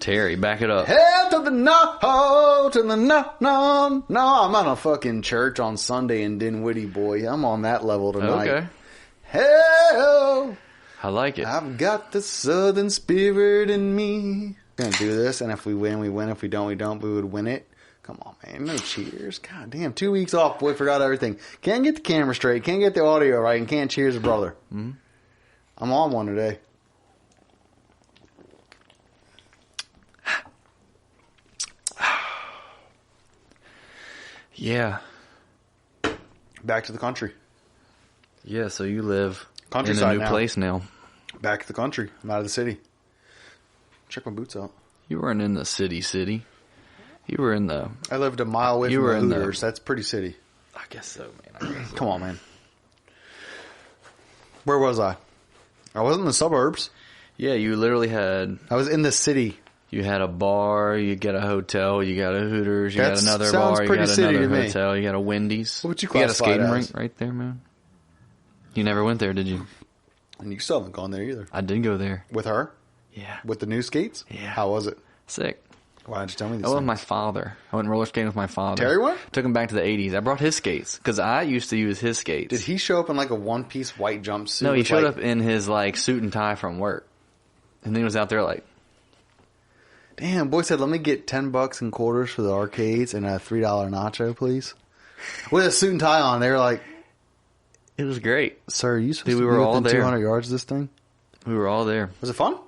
Terry, back it up. Hell to the no, to the no, no, no. I'm on a fucking church on Sunday in Dinwiddie, boy. I'm on that level tonight. Okay. Hell. I like it. I've got the Southern spirit in me. We're going to do this, and if we win, we win. If we don't, we don't. We would win it. Come on, man. No cheers. God damn. 2 weeks off, boy. Forgot everything. Can't get the camera straight. Can't get the audio right. And can't cheers a brother. Mm-hmm. I'm on one today. Yeah. Back to the country. Yeah, so you live in Countryside a new place now. Back to the country. I'm out of the city. Check my boots out. You weren't in the city. You were in the... I lived a mile away from the Hooters. That's pretty city. I guess so, man. Come on, man. Where was I? I was in the suburbs. Yeah, you literally had... I was in the city. You had a bar, you got a hotel, you got a Hooters, you got another bar, you got another hotel, you got a Wendy's. What would you got a skating as? rink right there, man. You never went there, did you? And you still haven't gone there either. I did go there. With her? Yeah. With the new skates? Yeah. How was it? Sick. Why didn't you tell me this? I went with my father. I went roller skating with my father. Terry went? Took him back to the 80s. I brought his skates because I used to use his skates. Did he show up in like a one-piece white jumpsuit? No, he showed up in his like suit and tie from work. And then he was out there like... Damn, boy said, let me get $10 in quarters for the arcades and a $3 nacho, please. With a suit and tie on. They were like... It was great. Sir, are you supposed we to were be all within there. 200 yards of this thing? We were all there. Was it fun?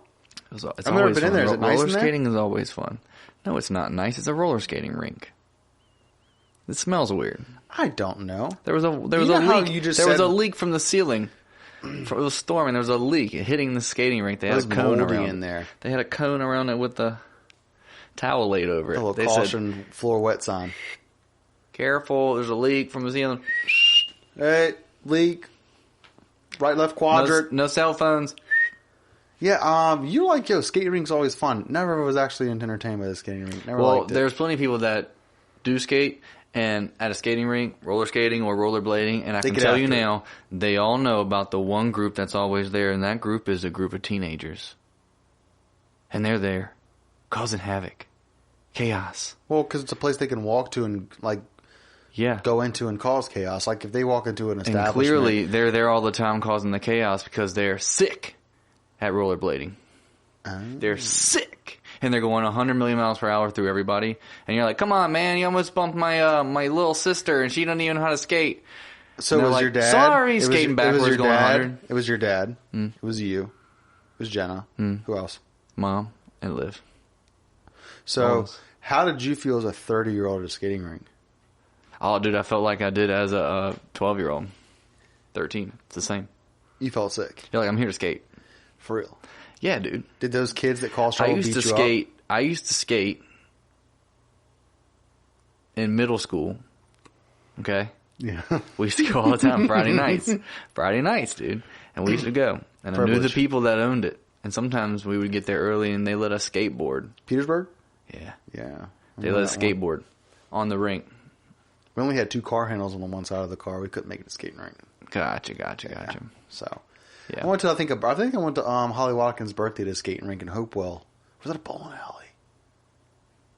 It's I've never been in there. Is it nice roller in there? skating is always fun. No, it's not nice. It's a roller skating rink. It smells weird. I don't know. There was a leak. There was a leak from the ceiling. It was storming. There was a leak hitting the skating rink. They had a cone around in there. They had a cone around it with the towel laid over it. A little they caution said, floor wet sign. Careful, there's a leak from the ceiling. Hey, leak. Right, left quadrant. No cell phones. Yeah, you like, skating rink's always fun. Never was actually entertained by the skating rink. Never liked it. There's plenty of people that do skate and at a skating rink, roller skating or rollerblading, and I can tell you now, they all know about the one group that's always there, and that group is a group of teenagers. And they're there, causing havoc, chaos. Well, because it's a place they can walk to and, go into and cause chaos. Like, if they walk into an establishment... And clearly, they're there all the time causing the chaos because they're sick at rollerblading. They're sick. And they're going 100 million miles per hour through everybody. And you're like, come on, man, you almost bumped my my little sister, and she doesn't even know how to skate. So it was your dad? Sorry, skating backwards going 100. It was your dad. It was you. It was Jenna. Who else? Mom and Liv. So, how did you feel as a 30-year-old at a skating rink? Oh, dude, I felt like I did as a 12-year-old. 13. It's the same. You felt sick? You're like, I'm here to skate. For real? Yeah, dude. Did those kids that caused trouble beat you up? I used to skate in middle school. Okay? Yeah. We used to go all the time Friday nights. Friday nights, dude. And we used to go. And I knew the people that owned it. And sometimes we would get there early and they let us skateboard. Petersburg? Yeah. Yeah. They let us skateboard on the rink. We only had 2 car handles on one side of the car. We couldn't make it a skating rink. Gotcha. So, yeah. I went to, I think I went to Holly Watkins' birthday to a skating rink in Hopewell. Was that a bowling alley?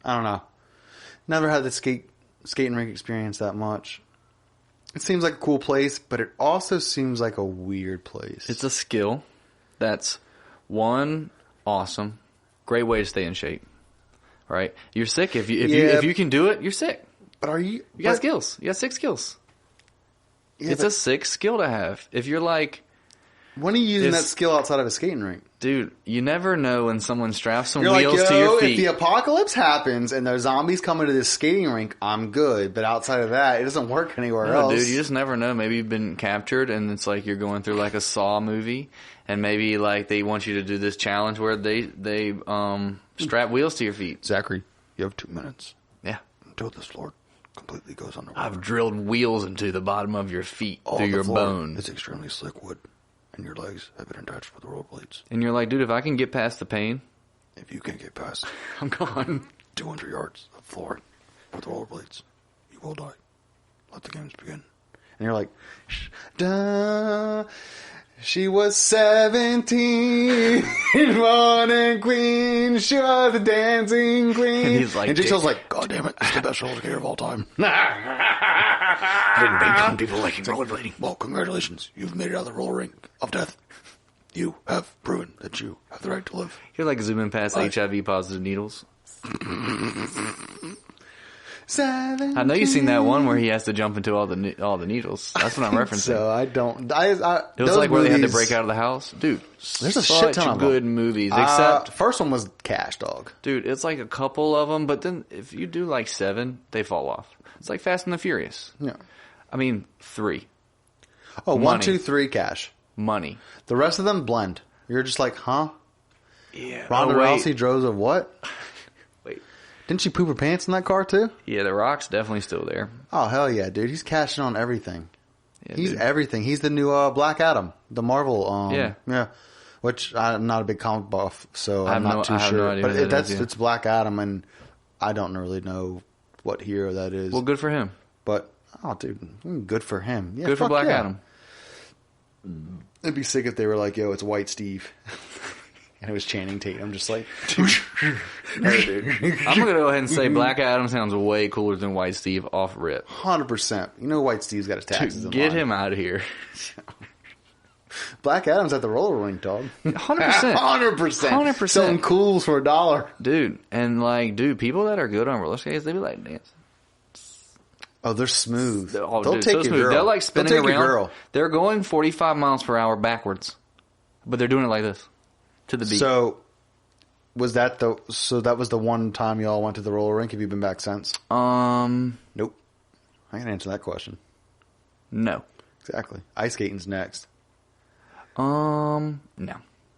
I don't know. Never had the skating rink experience that much. It seems like a cool place, but it also seems like a weird place. It's a skill that's, one, awesome. Great way to stay in shape. Right? You're sick. If you can do it, you're sick. But are you... You got skills. You got 6 skills. Yeah, it's a sick skill to have. If you're like... When are you using that skill outside of a skating rink? Dude, you never know when someone straps some wheels to your feet. If the apocalypse happens and there's zombies coming to this skating rink, I'm good. But outside of that, it doesn't work anywhere else. Dude, you just never know. Maybe you've been captured and it's like you're going through like a Saw movie. And maybe like they want you to do this challenge where they strap wheels to your feet. Zachary, you have 2 minutes. Yeah. Until this floor completely goes underwater. I've drilled wheels into the bottom of your feet through your bones. It's extremely slick wood. And your legs have been attached with rollerblades. And you're like, dude, if I can get past the pain... If you can't get past... I'm gone. 200 yards of floor with rollerblades, you will die. Let the games begin. And you're like... Duh, She was 17, one and queen. She was a dancing queen. And he's like, and Jigsaw like, God damn it, it's the best roller skater of all time. I didn't bank on people liking rollerblading. Well, congratulations. You've made it out of the roller rink of death. You have proven that you have the right to live. You're like zooming past HIV positive needles. 17. I know you've seen that one where he has to jump into all the needles. That's what I'm referencing. So I don't. It was like where they had to break out of the house. Dude, there's a shit ton of good movies. Except first one was Cash Dog. Dude, it's like a couple of them, but then if you do like 7, they fall off. It's like Fast and the Furious. Yeah. I mean, 3. Oh, 1, 2, 3, Cash. Money. The rest of them blend. You're just like, huh? Yeah. Ronda Rousey drove a what? Wait. Didn't she poop her pants in that car too? Yeah, The Rock's definitely still there. Oh, hell yeah, dude. He's cashing on everything. Yeah, He's dude. everything. He's the new Black Adam, the Marvel. Yeah. Which I'm not a big comic buff, so I'm not too sure. No idea but who that is, it's Black Adam, and I don't really know what hero that is. Well, good for him. But, oh, dude, good for him. Yeah, good for Black Adam. It'd be sick if they were like, yo, it's White Steve. And it was Channing Tatum, just like... Hey, dude. I'm going to go ahead and say Black Adam sounds way cooler than White Steve off rip. 100%. You know White Steve's got his taxes in Get line. him out of here. Black Adam's at the roller rink, dog. 100%. 100%. Selling cools for $1. Dude, and like, people that are good on roller skates, they be like dancing. Oh, they're smooth. They'll take so your smooth. girl. They're like spinning They'll take around. Your girl. They're going 45 miles per hour backwards, but they're doing it like this to the beat. So, that was the one time y'all went to the roller rink? Have you been back since? Nope. I can answer that question. No. Exactly. Ice skating's next. No.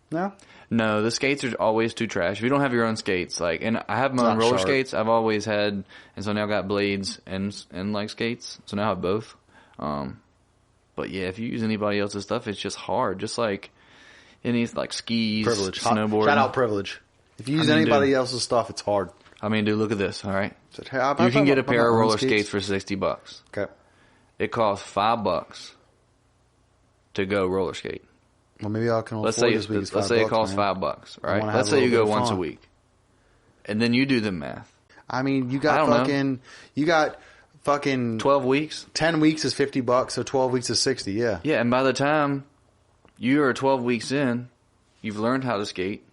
No? No, the skates are always too trash. If you don't have your own skates, like, and I have my own roller skates. I've always had, and so now I've got blades and like skates. So now I have both. But yeah, if you use anybody else's stuff, it's just hard. Just like any like skis, Privilege. snowboarding. Shout out privilege. If you use anybody else's stuff, it's hard. I mean, dude, look at this. All right, Hey, you can get a pair of roller skates for $60. Okay. It costs $5 to go roller skate. Well, maybe I can. Let's say it costs $5. Right. Let's say you go once a week, and then you do the math. I mean, you got 12 weeks. 10 weeks is $50, so 12 weeks is 60. Yeah. Yeah, and by the time you are 12 weeks in, you've learned how to skate.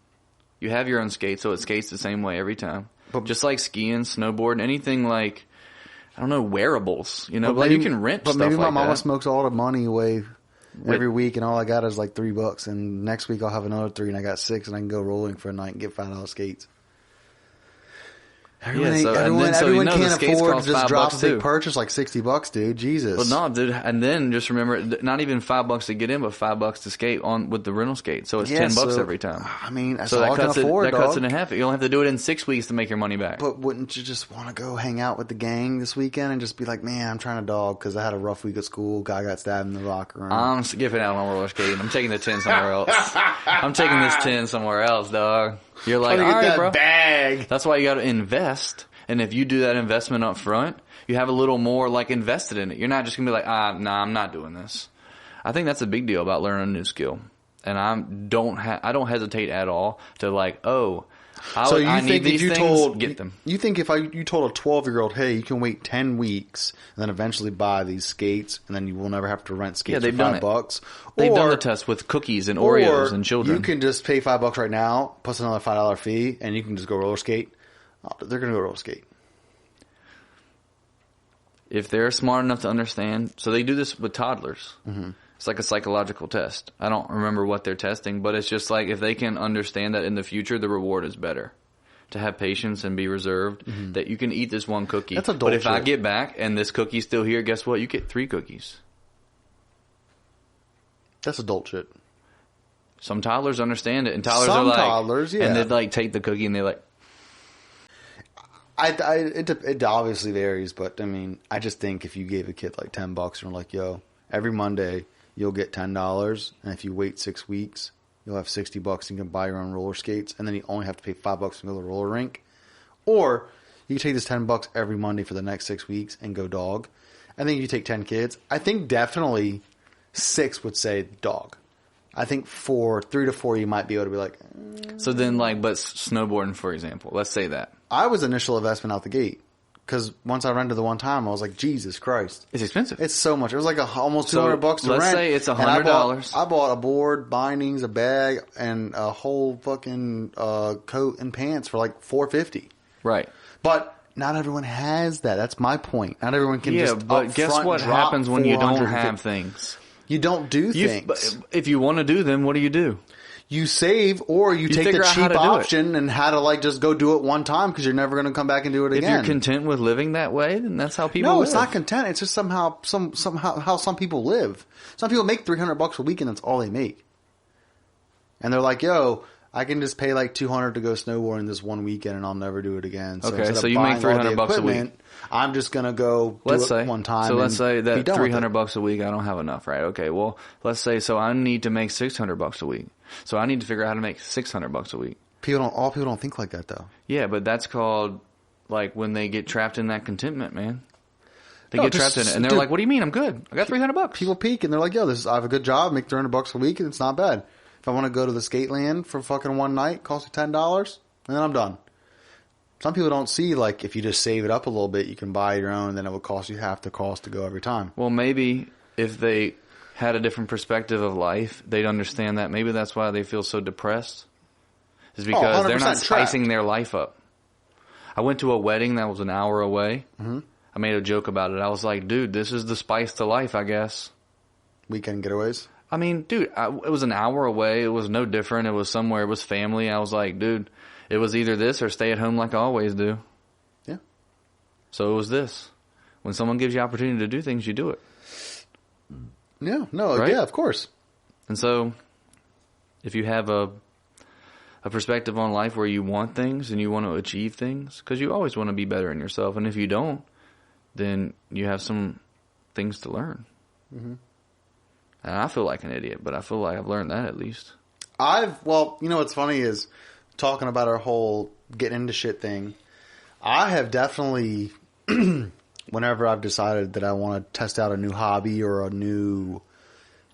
You have your own skate, so it skates the same way every time. But just like skiing, snowboarding, anything like, I don't know, wearables. You know, like you can rent stuff like that. But maybe my mama smokes all the money away every week, and all I got is like $3. And next week I'll have another 3, and I got 6, and I can go rolling for a night and get $5 skates. Everyone can't afford to just drop a big purchase like $60, dude. Jesus. Well, no, dude. And then just remember, not even $5 to get in, but $5 to skate on with the rental skate. So it's $10 every time. I mean, that's all I can afford. That cuts it in half. You only have to do it in 6 weeks to make your money back. But wouldn't you just want to go hang out with the gang this weekend and just be like, man, I'm trying to dog because I had a rough week at school. Guy got stabbed in the locker room. I'm skipping out on roller skating. I'm taking the 10 somewhere else. I'm taking this 10 somewhere else, dog. You're like, all right, bro. Bag. That's why you got to invest. And if you do that investment up front, you have a little more like invested in it. You're not just going to be like, nah, I'm not doing this. I think that's a big deal about learning a new skill. And I don't hesitate at all to like, I need these things, get them. You think if you told a 12-year-old, hey, you can wait 10 weeks and then eventually buy these skates and then you will never have to rent skates for $5. They've done the test with cookies and Oreos and children. You can just pay $5 right now, plus another $5 fee, and you can just go roller skate. They're going to go roller skate. If they're smart enough to understand. So they do this with toddlers. Mm-hmm. It's like a psychological test. I don't remember what they're testing, but it's just like if they can understand that in the future, the reward is better. To have patience and be reserved, that you can eat this one cookie. That's adult but if shit. I get back and this cookie's still here, guess what? You get 3 cookies. That's adult shit. Some toddlers understand it, and toddlers yeah. And they like take the cookie and they like. It obviously varies, but I mean, I just think if you gave a kid like $10 and you're like, yo, every Monday you'll get $10, and if you wait 6 weeks, you'll have $60 and you can buy your own roller skates, and then you only have to pay $5 to go to the roller rink. Or you take this $10 every Monday for the next 6 weeks and go dog. I think if you take 10 kids, I think definitely 6 would say dog. I think for 3 to 4, you might be able to be like. So then, like, but snowboarding, for example, let's say that. I was initial investment out the gate. Because once I rented the one time, I was like, Jesus Christ. It's expensive. It's so much. It was like almost $200 to rent. Let's say it's $100. I bought a board, bindings, a bag, and a whole fucking coat and pants for like $450. Right. But not everyone has that. That's my point. Not everyone can just Yeah, but guess what happens when you don't have things? You don't do things. But if you want to do them, what do? You save, or you take the cheap option and how to like just go do it one time because you're never going to come back and do it again. If you're content with living that way, then that's how people live. No, it's not content. It's just somehow how some people live. Some people make $300 a week and that's all they make. And they're like, yo, I can just pay like $200 to go snowboarding this one weekend and I'll never do it again. So okay, so you make $300 a week. I'm just going to go do it one time. So let's say that $300 a week, I don't have enough, right? Okay, well, let's say, so I need to make $600 a week. So I need to figure out how to make $600 a week. All people don't think like that though. Yeah, but that's called like when they get trapped in that contentment, man. They get trapped in it, and they're like, "What do you mean? I'm good. I got $300." People peak and they're like, "Yo, I have a good job, make $300 a week, and it's not bad. If I want to go to the skate land for fucking one night, cost me $10, and then I'm done." Some people don't see like if you just save it up a little bit, you can buy your own, then it will cost you half the cost to go every time. Well, maybe if they had a different perspective of life, they'd understand that. Maybe that's why they feel so depressed. Is because they're not spicing their life up. I went to a wedding that was an hour away. Mm-hmm. I made a joke about it. I was like, dude, this is the spice to life, I guess. Weekend getaways? I mean, dude, it was an hour away. It was no different. It was somewhere. It was family. I was like, dude, it was either this or stay at home like I always do. Yeah. So it was this. When someone gives you opportunity to do things, you do it. Yeah, no, right? Yeah, of course. And so, if you have a perspective on life where you want things and you want to achieve things, because you always want to be better in yourself, and if you don't, then you have some things to learn. Mm-hmm. And I feel like an idiot, but I feel like I've learned that at least. Well, you know what's funny is talking about our whole getting into shit thing. I have definitely, whenever I've decided that I want to test out a new hobby or a new,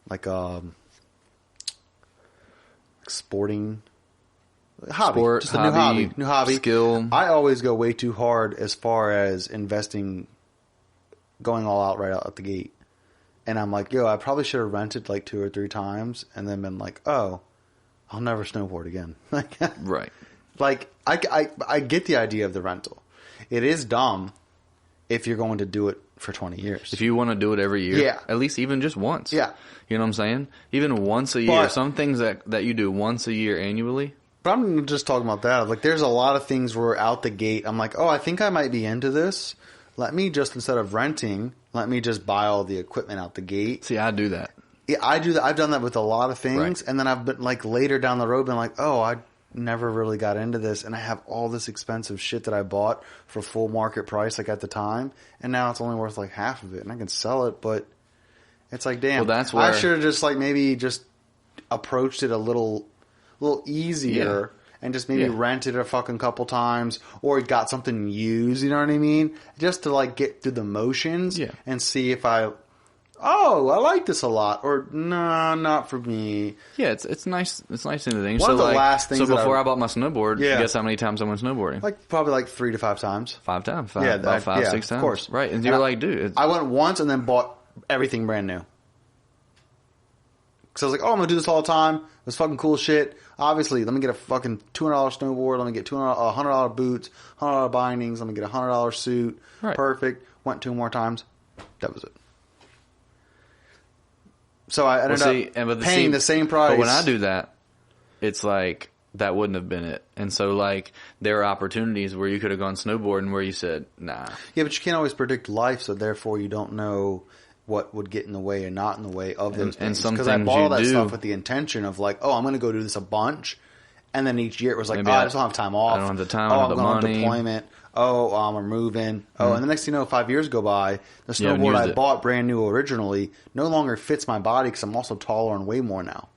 like sporting hobby, just a new hobby, skill. I always go way too hard as far as investing, going all out right out at the gate. And I'm like, yo, I probably should have rented like 2 or 3 times and then been like, oh, I'll never snowboard again. Right. Like, I get the idea of the rental. It is dumb if you're going to do it for 20 years. If you want to do it every year. Yeah. At least even just once. Yeah. You know what I'm saying? Even once a year. Some things that you do once a year annually. But I'm just talking about that. Like, there's a lot of things where out the gate, I'm like, oh, I think I might be into this. Let me just, instead of renting, let me just buy all the equipment out the gate. See, I do that. Yeah, I do that. I've done that with a lot of things. Right. And then I've been like later down the road been like, oh, I never really got into this. And I have all this expensive shit that I bought for full market price, like at the time. And now it's only worth like half of it. And I can sell it, but it's like, damn. Well, that's where I should have just like maybe just approached it a little easier. Yeah. And just maybe rented it a fucking couple times or got something used, you know what I mean? Just to like get through the motions and see if I like this a lot or nah, not for me. Yeah, it's nice. It's nice in the thing. One of the last things. So before I bought my snowboard, guess how many times I went snowboarding? Like probably like 3 to 5 times. 5 times. About 5, 6 times. Of course. Right. And you're like, dude. I went once and then bought everything brand new. Because I was like, oh, I'm going to do this all the time. It was fucking cool shit. Obviously, let me get a fucking $200 snowboard. Let me get $100 boots, $100 bindings. Let me get a $100 suit. Right. Perfect. Went 2 more times. That was it. So I ended up paying the same price. But when I do that, it's like that wouldn't have been it. And so like there are opportunities where you could have gone snowboarding where you said, nah. Yeah, but you can't always predict life, so therefore you don't know what would get in the way and not in the way of those things. Because I bought all that stuff with the intention of like, oh, I'm going to go do this a bunch. And then each year it was like, I just don't have time off. I don't have the time, I don't have the money. On deployment. We're moving. Oh, and the next thing you know, 5 years go by. The snowboard I bought brand new originally no longer fits my body because I'm also taller and way more now.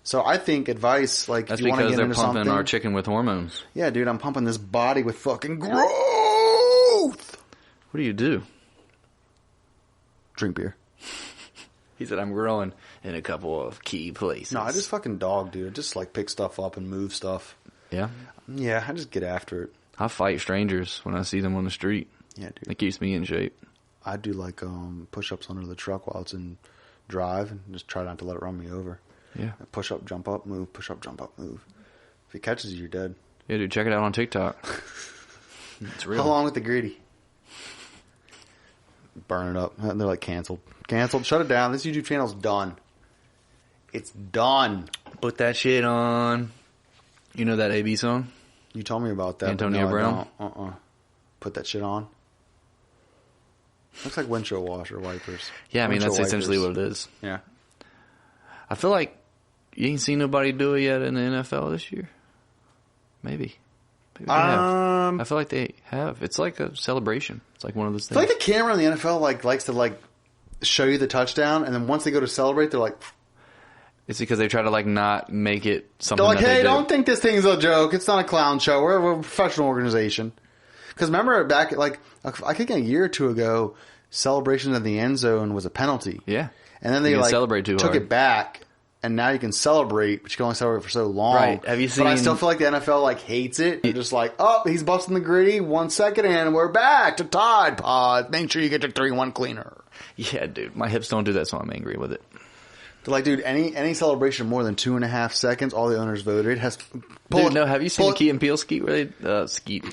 So I think advice, like, that's if you want to get into something. That's because they're pumping our chicken with hormones. Yeah, dude, I'm pumping this body with fucking growth. What do you do? Drink beer. He said, I'm growing in a couple of key places. No, I just fucking dog, dude. I just like pick stuff up and move stuff. Yeah? Yeah, I just get after it. I fight strangers when I see them on the street. Yeah, dude. It keeps me in shape. I do like push-ups under the truck while it's in drive and just try not to let it run me over. Yeah. Push up, jump up, move. Push up, jump up, move. If it catches you, you're dead. Yeah, dude, check it out on TikTok. It's real. How long with the greedy? Burn it up. And they're like, canceled. Canceled. Shut it down. This YouTube channel's done. It's done. Put that shit on. You know that AB song? You told me about that. Antonio Brown? Put that shit on. Looks like windshield washer wipers. Yeah, I mean, that's Windshield essentially wipers. what it is. Yeah. I feel like you ain't seen nobody do it yet in the NFL this year. Maybe they have. I feel like they have. It's like a celebration. It's like one of those things. I feel like the camera in the NFL likes to show you the touchdown, and then once they go to celebrate, they're like, it's because they try to not make it something. They're like, that hey, they do. don't think this thing's a joke. It's not a clown show. We're a professional organization. Because remember back I think a year or two ago, celebration of the end zone was a penalty. Yeah, and then they celebrate too took hard. it back. And now you can celebrate, but you can only celebrate for so long. Right. Have you seen... But I still feel like the NFL hates it. They're just like, oh, he's busting the gritty. 1 second and we're back to Tide Pod. Make sure you get your 3-1 cleaner. Yeah, dude. My hips don't do that, so I'm angry with it. They're like, dude, any celebration more than 2.5 seconds, all the owners voted. It has Dude, no, have you seen the Key and Peele skeet? Skeet.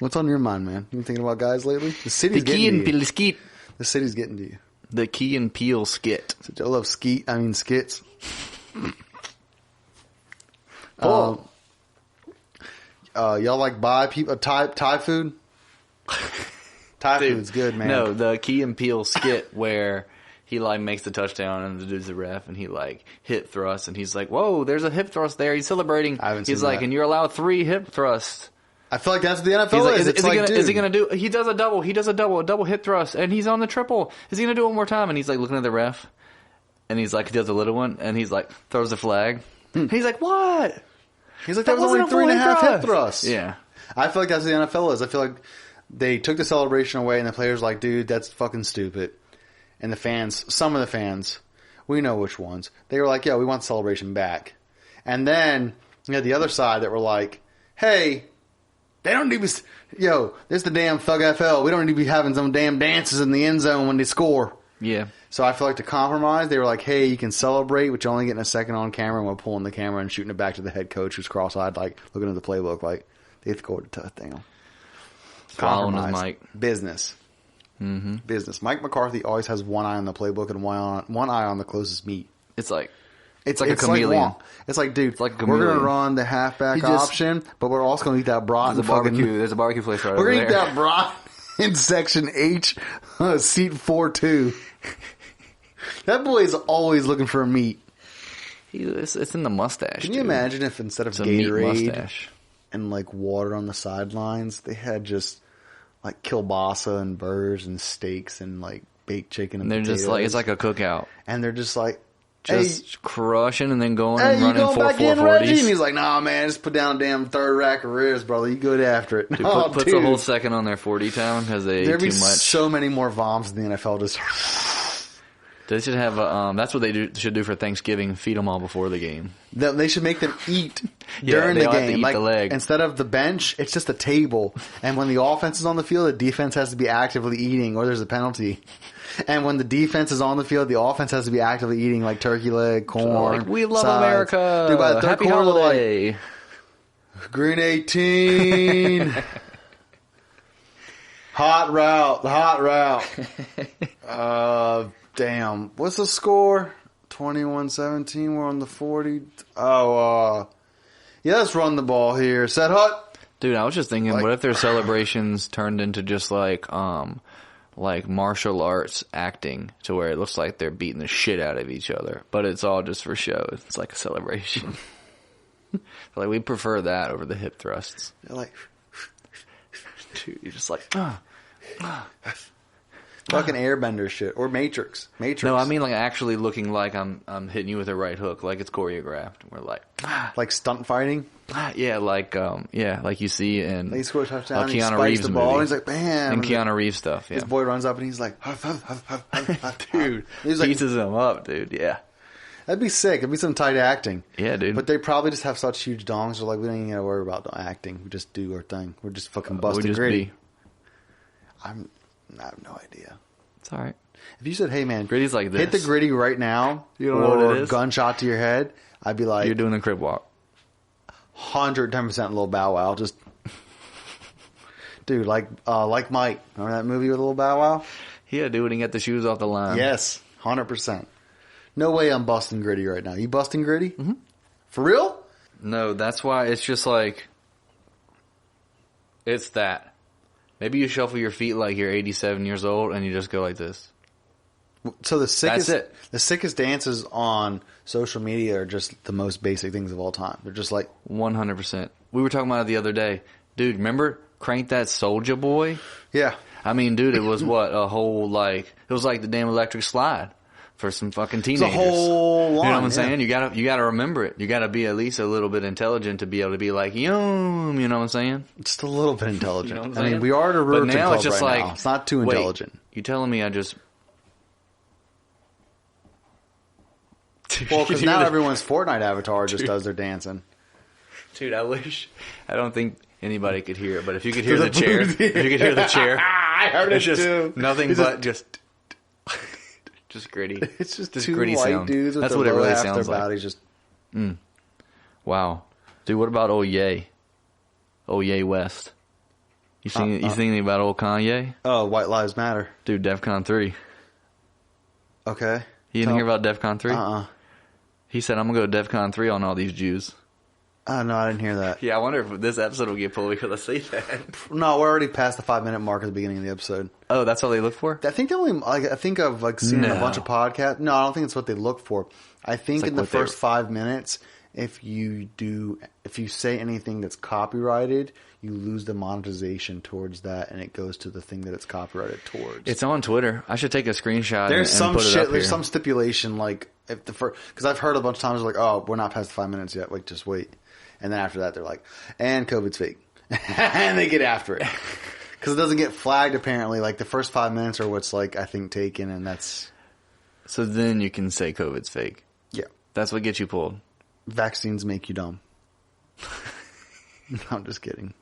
What's on your mind, man? You been thinking about guys lately? The city's getting to you. The Key and Peele skeet. The city's getting to you. The Key and Peele skit. I love skits. Y'all buy people Thai food? Thai food's good, man. No, the Key and Peele skit where he makes the touchdown and the dude's the ref and he hip thrusts and he's like, whoa, there's a hip thrust there. He's celebrating. I haven't He's seen like, that. and you're allowed 3 hip thrusts. I feel like that's what the NFL He's like, is. is he gonna do? He does a double. He does a double hip thrust, and he's on the triple. Is he gonna do it one more time? And he's looking at the ref, and he's he does a little one, and he's throws the flag. And he's like, what? He's like, that was only 3.5 hip thrusts. Yeah, I feel like that's what the NFL is. I feel like they took the celebration away, and the players were like, dude, that's fucking stupid. And the fans, some of the fans, we know which ones, they were like, yeah, we want the celebration back. And then you had the other side that were like, hey. They don't need to be... Yo, this is the damn Thug FL. We don't need to be having some damn dances in the end zone when they score. yeah. So I feel like to compromise, they were like, hey, you can celebrate, but you're only getting a second on camera, and we're pulling the camera and shooting it back to the head coach who's cross-eyed, looking at the playbook, they have to go to touchdown. Following his mic. Business. Mm-hmm. Business. Mike McCarthy always has one eye on the playbook and one eye on the closest meat. It's like a chameleon. It's like, dude, like a we're going to chameleon. run the halfback option, but we're also going to eat that brat. There's a barbecue place right We're over going to there. eat that brat in section H, seat 4-2. That boy is always looking for a meat. It's in the mustache. Can you imagine if instead of it's a meat Gatorade mustache and water on the sidelines, they had just kielbasa and burgers and steaks and baked chicken and they're potatoes. just it's like a cookout. And they're just hey, crushing and then going hey, and you running going back in, 440s. Reggie? And he's like, nah, man, just put down a damn third rack of ribs, brother. You good after it. Dude, No, puts a whole second on their 40 time because they ate There'd too be much. so many more VOMs in the NFL. Just They should have that's what they should do for Thanksgiving. Feed them all before the game. they should make them eat Yeah, during they the all have to game. eat the leg. Instead of the bench, it's just a table. And when the offense is on the field, the defense has to be actively eating, or there's a penalty. And when the defense is on the field, the offense has to be actively eating turkey leg, corn. We love sides. America. Dude, by the third Happy quarter, holiday. Green 18. Hot route. Damn. What's the score? 21-17. We're on the 40. Yeah, let's run the ball here. Set hut. Dude, I was just thinking, what if their celebrations turned into just martial arts acting to where it looks like they're beating the shit out of each other, but it's all just for show. It's like a celebration. We prefer that over the hip thrusts. They're Dude, you're just fucking airbender shit. Or Matrix. No, I mean actually looking like I'm hitting you with a right hook, like it's choreographed. We're like stunt fighting. Yeah, like you see in He scores a touchdown. He Keanu spikes Reeves the ball. movie. And he's like, bam. And Keanu Reeves stuff. Yeah, his boy runs up and he's like, huff, huff, huff, huff, huff, huff, dude, he's like, pieces him up, dude. Yeah, that'd be sick. It'd be some tight acting. yeah, dude. But they probably just have such huge dongs. They're like, we don't even got to worry about acting. We just do our thing. We're just fucking busting gritty. I have no idea. It's all right. If you said, hey, man, Gritty's like this. hit the gritty right now, You don't know what it is? Gunshot to your head, I'd be like, You're doing the crib walk. 110% Little Bow Wow. Just, dude, like Mike. Remember that movie with Little Bow Wow? He had to do it and get the shoes off the line. Yes, 100%. No way I'm busting gritty right now. You busting gritty? Mm-hmm. For real? No, that's why it's just like, it's that. Maybe you shuffle your feet like you're 87 years old and you just go like this. So the sickest, That's it. the sickest dances on social media are just the most basic things of all time. They're just like 100%. We were talking about it the other day. Dude, remember Crank That Soulja Boy? Yeah. I mean, dude, it was what? A whole, like, it was like the damn electric slide for some fucking teenagers. It's a whole line, you know what I'm saying? You gotta remember it. You gotta be at least a little bit intelligent to be able to be like, yum, you know what I'm saying? Just a little bit intelligent. You know what I'm I mean, saying? we are at a But Riverton now Club it's just right like, now. It's not too wait, intelligent. You telling me I just... Well, because now everyone's Fortnite avatar just does their dancing. Dude, I don't think anybody could hear it, but if you could hear the chair, if you could hear the chair, I heard it's it just too. nothing It's but just gritty. It's just Just two gritty white sound. dudes with That's the what it lower really half of sounds their like. bodies just... Wow. Dude, what about old Ye? Old Ye West. You thinking about old Kanye? Oh, White Lives Matter. Dude, DEFCON 3. Okay. You didn't hear about DEFCON 3? Uh-uh. He said, I'm going to go DEFCON 3 on all these Jews. Oh, no, I didn't hear that. Yeah, I wonder if this episode will get pulled because I say that. No, we're already past the 5-minute mark at the beginning of the episode. Oh, that's all they look for? I think the only, like, I think I've like seen a bunch of podcasts. No, I don't think it's what they look for. I think like in the what they- first 5 minutes, if you say anything that's copyrighted, you lose the monetization towards that, and it goes to the thing that it's copyrighted towards. It's on Twitter. I should take a screenshot There's and some put it shit. up There's here. some stipulation like if the first, because I've heard a bunch of times like, oh, we're not past the 5 minutes yet. Like, just wait. And then after that, they're like, and COVID's fake, and they get after it because it doesn't get flagged. Apparently, like the first 5 minutes are what's like I think taken, and that's So then you can say COVID's fake. yeah. That's what gets you pulled. Vaccines make you dumb. No, I'm just kidding.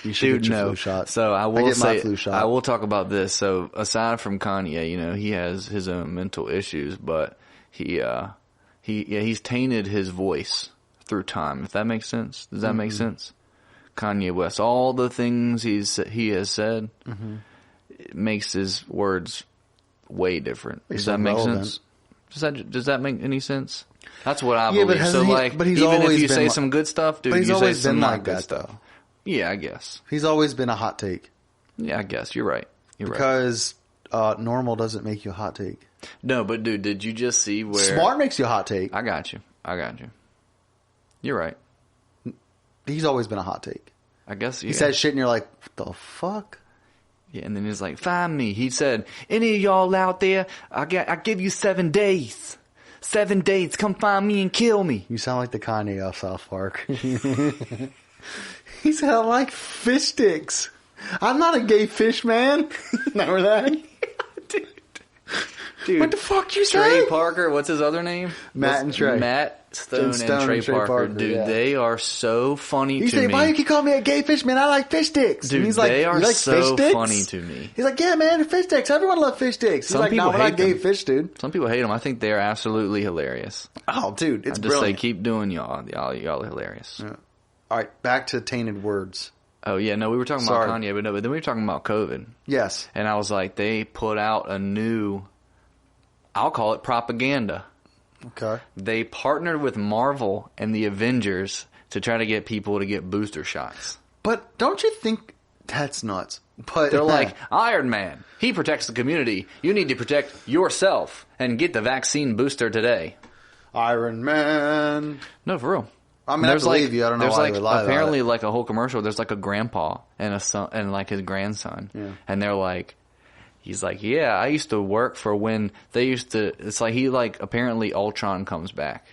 You should Dude, get your no. flu shot. So I will get my say, flu shot. I will talk about this. So aside from Kanye, you know, he has his own mental issues, but he's tainted his voice through time. If that makes sense, does that make sense? Kanye West, all the things he has said, it makes his words way different. Does that make sense? Does that make any sense? That's what I Yeah, but believe. So hasn't he- but he's even if always you been say like- some good stuff, dude, But he's you say always some been not like good that, stuff. though. Yeah, I guess. He's always been a hot take Yeah, I guess you're right. You're right. because normal doesn't make you a hot take. No, but dude, did you just see where Smart makes you a hot take. I got you. You're right. He's always been a hot take. I guess. Yeah. He said shit, and you're like, what the fuck? Yeah, and then he's like, "Find me." He said, "Any of y'all out there? I give you 7 days. 7 days. Come find me and kill me." You sound like the Kanye off South Park. He said, I like fish sticks. I'm not a gay fish man. Remember that? Dude, What the fuck you Trey say? Parker. What's his other name? Matt and Trey. Matt Stone, and Trey Parker. Dude, yeah. they are so funny He to said, me. why you keep calling me a gay fish man? I like fish sticks. Dude, and he's like, they are you like so fish sticks? funny to me. He's like, yeah, man, fish sticks. Everyone loves fish sticks. He's Some like, no, people we're not hate gay them. fish, dude. Some people hate them. I think they're absolutely hilarious. Oh, dude, it's I just brilliant. say, keep doing y'all. Y'all are hilarious. Yeah. All right, back to tainted words. Oh, yeah, no, we were talking Sorry. about Kanye, but then we were talking about COVID. Yes. And I was like, they put out a new, I'll call it propaganda. Okay. They partnered with Marvel and the Avengers to try to get people to get booster shots. But don't you think that's nuts? But They're like, Iron Man, he protects the community. You need to protect yourself and get the vaccine booster today. Iron Man. No, for real. I mean, I believe you. I don't know there's why like they lie about apparently it. like a whole commercial. There's like a grandpa and a son and like his grandson, and they're like, he's like, yeah, I used to work for when they used to. It's like he like apparently Ultron comes back,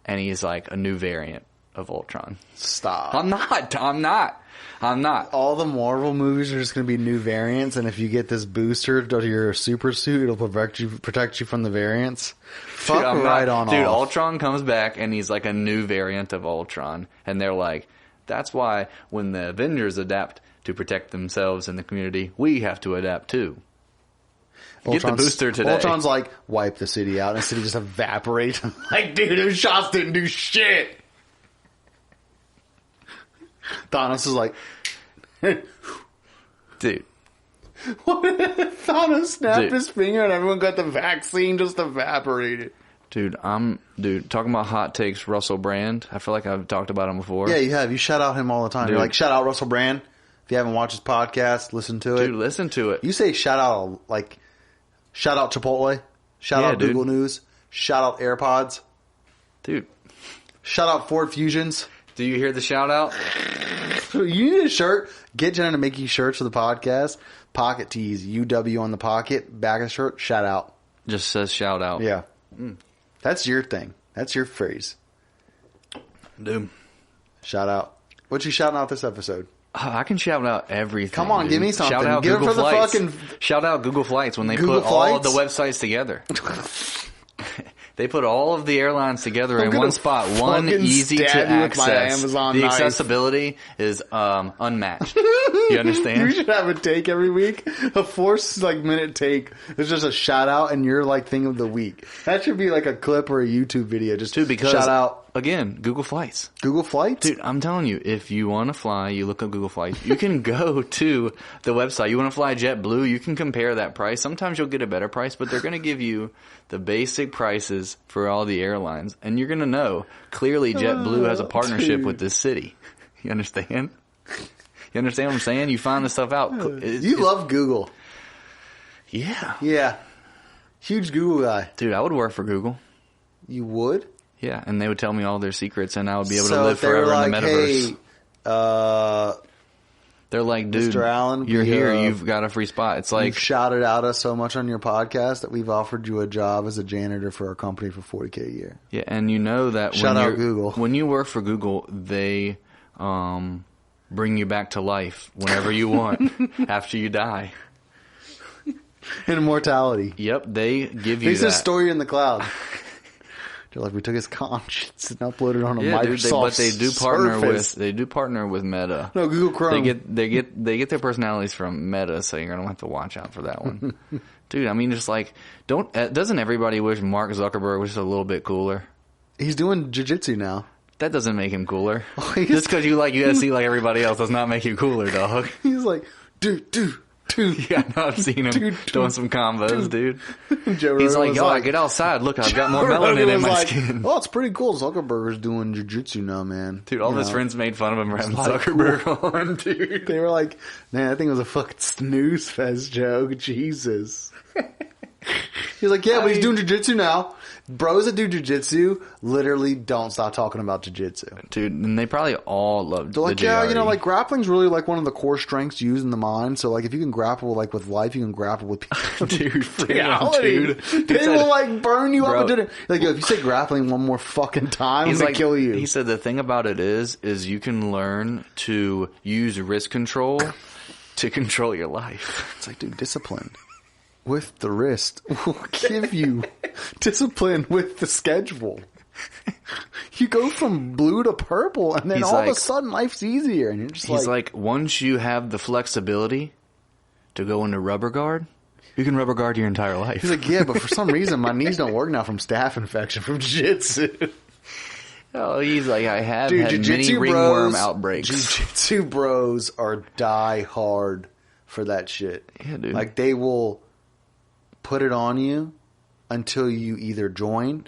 and he's like a new variant of Ultron. Stop. I'm not. All the Marvel movies are just going to be new variants, and if you get this booster to your super suit, it'll protect you from the variants. Fuck right on off. Dude, Ultron comes back, and he's like a new variant of Ultron. And they're like, that's why when the Avengers adapt to protect themselves and the community, we have to adapt too. Get the booster today. Ultron's like, wipe the city out, and the city just evaporates. Like, dude, those shots didn't do shit. Thanos is like, dude. Thanos snapped his finger and everyone got the vaccine just evaporated. Dude, talking about hot takes, Russell Brand. I feel like I've talked about him before. Yeah, you have. You shout out him all the time. Dude. You're like, shout out Russell Brand. If you haven't watched his podcast, listen to it. Dude, listen to it. You say shout out, like, shout out Chipotle. Shout out Google News. Shout out AirPods. Dude. Shout out Ford Fusions. Do you hear the shout out? You need a shirt. Get Jenna to make you shirts for the podcast. Pocket tees. UW on the pocket. Back of the shirt. Shout out. Just says shout out. Yeah. That's your thing. That's your phrase. Dude. Shout out. What you shouting out this episode? I can shout out everything. Come on, dude. give me something. Shout out Give Google it for Flights. the fucking... Shout out Google Flights when they Google put all Flights? the websites together. They put all of the airlines together in one spot. One easy to access. The accessibility is unmatched. You understand? You should have a take every week. A 4-minute take. It's just a shout out and your thing of the week. That should be like a clip or a YouTube video. Just because shout out. Again, Google Flights. Google Flights? Dude, I'm telling you, if you want to fly, you look up Google Flights. You can go to the website. You want to fly JetBlue, you can compare that price. Sometimes you'll get a better price, but they're going to give you the basic prices for all the airlines. And you're going to know, clearly JetBlue has a partnership with this city. You understand? You understand what I'm saying? You find this stuff out. You love Google. Yeah. Yeah. Huge Google guy. Dude, I would work for Google. You would? Yeah, and they would tell me all their secrets, and I would be able to live forever in the metaverse. Hey, they're like, dude, Mr. Allen, you're here. You've got a free spot. It's like you've shouted out us so much on your podcast that we've offered you a job as a janitor for our company for $40K a year. Yeah, and you know that Google. When you work for Google, they bring you back to life whenever you want after you die. Immortality. Yep, they give you that. They store you in the cloud. They're like, we took his conscience and uploaded it on a Microsoft but they do partner with Meta. No, Google Chrome. They get their personalities from Meta, so you're gonna have to watch out for that one. Dude, I mean, just like, doesn't everybody wish Mark Zuckerberg was just a little bit cooler? He's doing jiu-jitsu now. That doesn't make him cooler. Just because you like UFC like everybody else does not make you cooler, dog. He's like, dude. Yeah, I know, I've seen him doing some combos, dude. He's like, yo, get outside. Look, I've got more melanin in my skin. Oh, it's pretty cool. Zuckerberg's doing jiu-jitsu now, man. Dude, all his friends made fun of him for having Zuckerberg on, dude. They were like, man, I think it was a fucking snooze fest joke. Jesus. He's like, yeah, but he's doing jiu-jitsu now. Bros that do jiu-jitsu literally don't stop talking about jiu-jitsu. Dude, and they probably all love They're like, the yeah, JRE. grappling's really one of the core strengths used in the mind. So if you can grapple with life, you can grapple with people. Dude, reality. They will burn you up. And like, yo, if you say grappling one more fucking time, I'm gonna kill you. He said the thing about it is you can learn to use wrist control to control your life. It's like, dude, discipline with the wrist will give you discipline with the schedule. You go from blue to purple, and then all of a sudden life's easier. And you're just he's like, once you have the flexibility to go into rubber guard, you can rubber guard your entire life. He's like, yeah, but for some reason my knees don't work now from staph infection from jiu-jitsu. Oh, he's like, I have had many ringworm outbreaks. Jiu-jitsu bros are die hard for that shit. Yeah, dude. Like, they will put it on you until you either join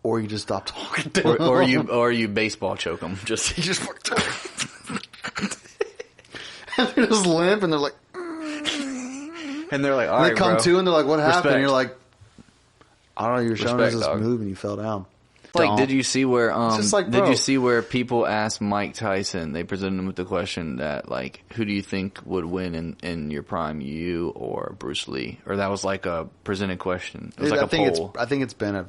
or you just stop talking to them. Or you baseball choke them. You just and they're just limp and they're like, and they're like, all right, they come bro. to and they're like, what happened? Respect. And you're like, I don't know, you were showing us this dog. move and you fell down. Like, did you see where did you see where people asked Mike Tyson? They presented him with the question that, like, who do you think would win in your prime, you or Bruce Lee? Or that was like a presented question. It was like a poll. I think it's been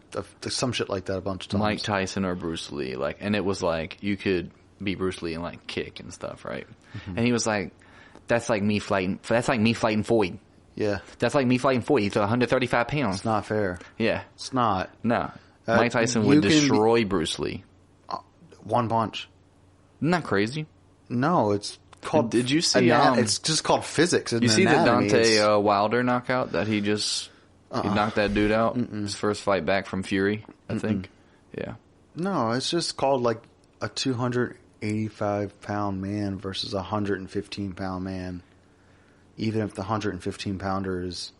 some shit like that a bunch of times. Mike Tyson or Bruce Lee, like, and it was like you could be Bruce Lee and like kick and stuff, right? Mm-hmm. And he was like, "That's like me fighting Floyd." Yeah, that's like me fighting Floyd. He's 135 pounds. It's not fair. Yeah, it's not. No. Mike Tyson would destroy Bruce Lee. One punch. Isn't that crazy? No, it's called... Did you see... it's just called physics. You see anatomy. The Deontay Wilder knockout that he just... He knocked that dude out? His first fight back from Fury, I think. Yeah. No, it's just called like a 285-pound man versus a 115-pound man. Even if the 115-pounder is...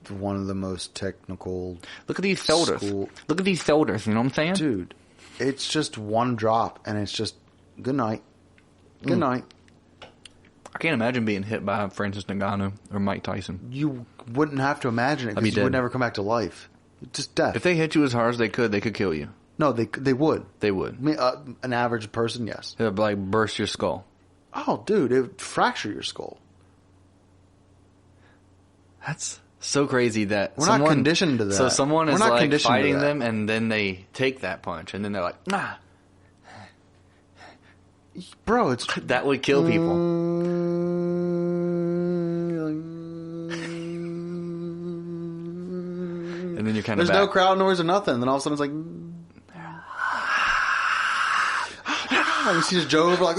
one of the most technical. Look at these felders. Look at these felders. You know what I'm saying, dude? It's just one drop, and it's just good night. Good night. I can't imagine being hit by Francis Ngannou or Mike Tyson. You wouldn't have to imagine it because you would never come back to life. Just death. If they hit you as hard as they could kill you. No, they would. They would. I mean, an average person, yes. It would like burst your skull. Oh, dude, it would fracture your skull. That's so crazy that we're not conditioned to that. So someone is like fighting them, and then they take that punch, and then they're like, nah. Bro, it's that would kill people. And then you're kind of there's no crowd noise or nothing. And then all of a sudden it's like, you see this Joe over like,